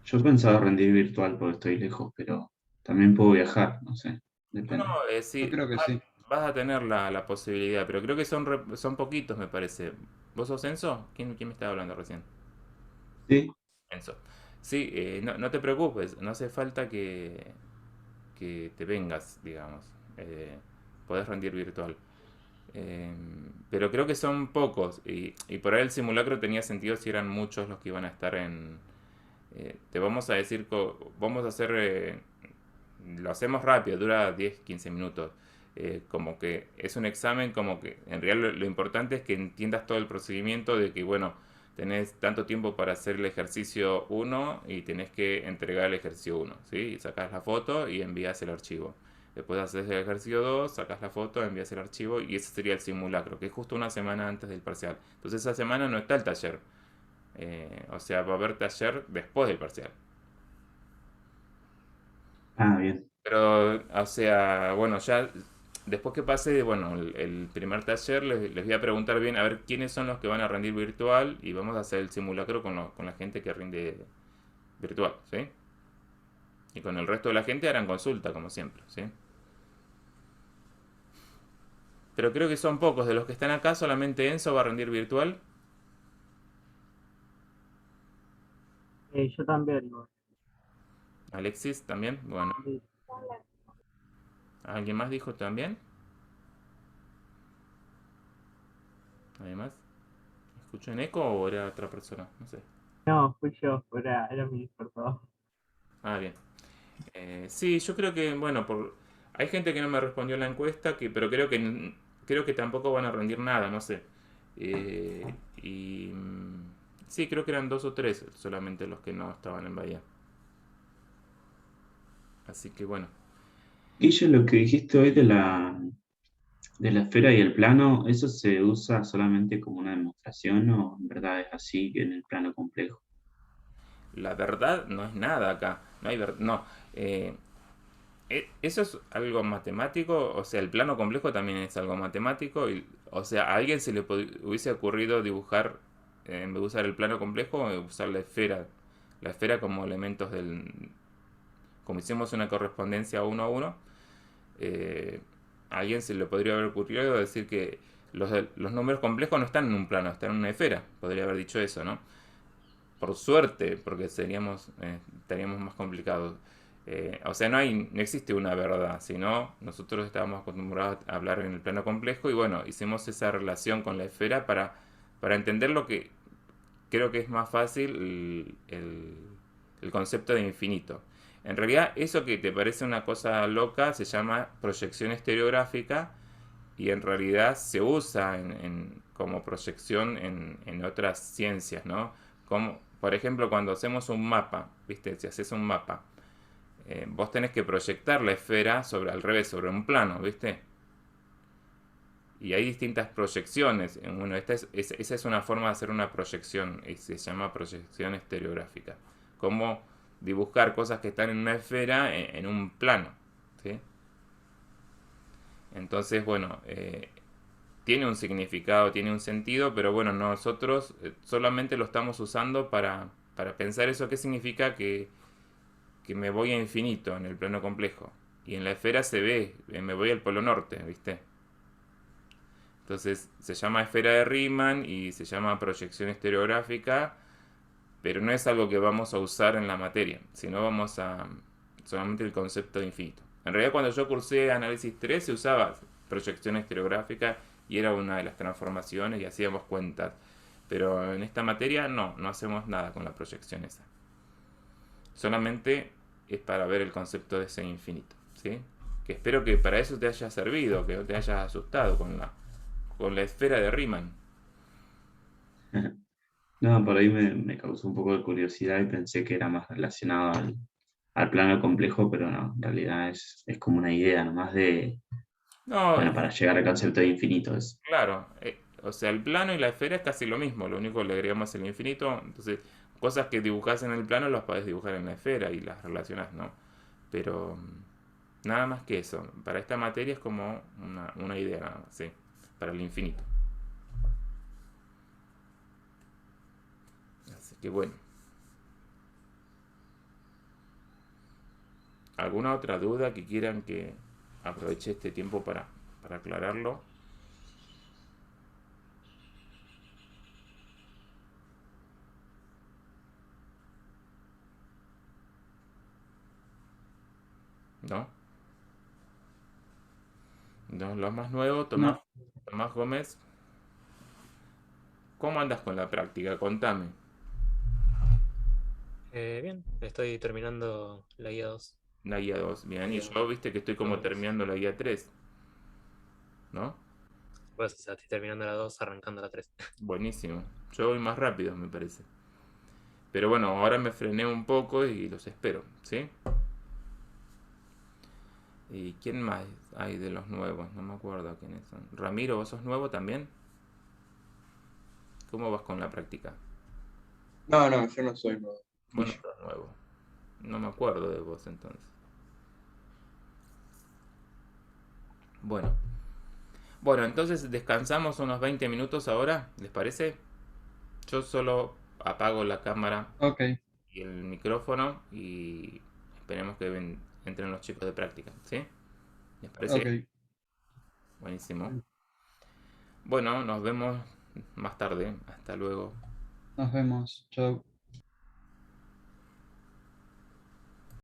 Yo pensaba rendir virtual porque estoy lejos, pero también puedo viajar, no sé. Depende. No, sí, Yo creo que sí. vas a tener la posibilidad, pero creo que son poquitos, me parece. ¿Vos sos Enzo? ¿Quién me estaba hablando recién? Sí. Enzo. Sí, no te preocupes, no hace falta que te vengas, digamos. Podés rendir virtual. Pero creo que son pocos y por ahí el simulacro tenía sentido si eran muchos los que iban a estar te vamos a decir, vamos a hacer, lo hacemos rápido, dura 10-15 minutos. Como que es un examen, como que en realidad lo importante es que entiendas todo el procedimiento de que, bueno, tenés tanto tiempo para hacer el ejercicio 1 y tenés que entregar el ejercicio 1, ¿sí? Y sacás la foto y envías el archivo. Después haces el ejercicio 2, sacas la foto, envías el archivo y ese sería el simulacro, que es justo una semana antes del parcial. Entonces esa semana no está el taller. O sea, va a haber taller después del parcial. Ah, bien. Pero, o sea, bueno, ya después que pase, bueno, el primer taller, les voy a preguntar bien a ver quiénes son los que van a rendir virtual y vamos a hacer el simulacro con la gente que rinde virtual, ¿sí? Y con el resto de la gente harán consulta, como siempre, ¿sí? Pero creo que son pocos. De los que están acá, solamente Enzo va a rendir virtual. Yo también, igual. Alexis también. Bueno, Sí. ¿alguien más dijo también? Además, ¿escucho en eco o era otra persona? No sé. No, fui yo, era mi despertador. Ah, bien. Sí, yo creo que, bueno, hay gente que no me respondió en la encuesta, pero creo que tampoco van a rendir nada, no sé. Sí, creo que eran 2 o 3 solamente los que no estaban en Bahía. Así que bueno. Guille, lo que dijiste hoy de la esfera y el plano, ¿eso se usa solamente como una demostración o en verdad es así en el plano complejo? La verdad no es nada acá. No hay no. Eso es algo matemático, o sea, el plano complejo también es algo matemático. O sea, a alguien se le hubiese ocurrido dibujar, en vez de usar el plano complejo, usar la esfera como elementos como hicimos una correspondencia 1 a 1, a alguien se le podría haber ocurrido decir que los números complejos no están en un plano, están en una esfera. Podría haber dicho eso, ¿no? Por suerte, porque estaríamos más complicados. O sea, no existe una verdad, sino nosotros estábamos acostumbrados a hablar en el plano complejo y bueno, hicimos esa relación con la esfera para entender lo que creo que es más fácil el concepto de infinito. En realidad, eso que te parece una cosa loca se llama proyección estereográfica y en realidad se usa como proyección en otras ciencias, ¿no? Como, por ejemplo, cuando hacemos un mapa, ¿viste? Si haces un mapa, vos tenés que proyectar la esfera al revés, sobre un plano, ¿viste? Y hay distintas proyecciones. Bueno, esa es una forma de hacer una proyección y se llama proyección estereográfica. Como dibujar cosas que están en una esfera en un plano, ¿sí? Entonces, bueno, tiene un significado, tiene un sentido, pero bueno, nosotros solamente lo estamos usando para pensar eso. ¿Qué significa que me voy a infinito en el plano complejo? Y en la esfera se ve, me voy al polo norte, ¿viste? Entonces se llama esfera de Riemann y se llama proyección estereográfica, pero no es algo que vamos a usar en la materia, sino vamos a solamente el concepto de infinito. En realidad cuando yo cursé análisis 3 se usaba proyección estereográfica y era una de las transformaciones y hacíamos cuentas. Pero en esta materia no hacemos nada con la proyección esa. Solamente es para ver el concepto de ese infinito, ¿sí? Que espero que para eso te haya servido, que no te hayas asustado con la esfera de Riemann. No, por ahí me causó un poco de curiosidad y pensé que era más relacionado al plano complejo, pero no, en realidad es como una idea nomás No, bueno, para llegar al concepto de infinito. claro, o sea, el plano y la esfera es casi lo mismo, lo único que le agregamos el infinito. Entonces, cosas que dibujás en el plano las podés dibujar en la esfera y las relacionás, ¿no? Pero nada más que eso. Para esta materia es como una idea nada más, ¿sí? Para el infinito. Así que bueno. ¿Alguna otra duda que quieran que aproveche este tiempo para aclararlo? ¿No? No, lo más nuevo, Tomás Gómez. ¿Cómo andas con la práctica? Contame. Bien, estoy terminando la guía 2. La guía 2, bien. Y yo, viste que estoy como terminando la guía 3. ¿No? Pues, o sea, estoy terminando la 2, arrancando la 3. Buenísimo. Yo voy más rápido, me parece. Pero bueno, ahora me frené un poco y los espero, ¿sí? ¿Y quién más hay de los nuevos? No me acuerdo quiénes son. Ramiro, ¿vos sos nuevo también? ¿Cómo vas con la práctica? No, yo no soy nuevo. Vos no sos nuevo. No me acuerdo de vos entonces. Bueno. Bueno, entonces descansamos unos 20 minutos ahora, ¿les parece? Yo solo apago la cámara Ok, y el micrófono y esperemos que entren los chicos de práctica, ¿sí? ¿Les parece? ok. Buenísimo. Bueno, nos vemos más tarde. Hasta luego. Nos vemos. Chau.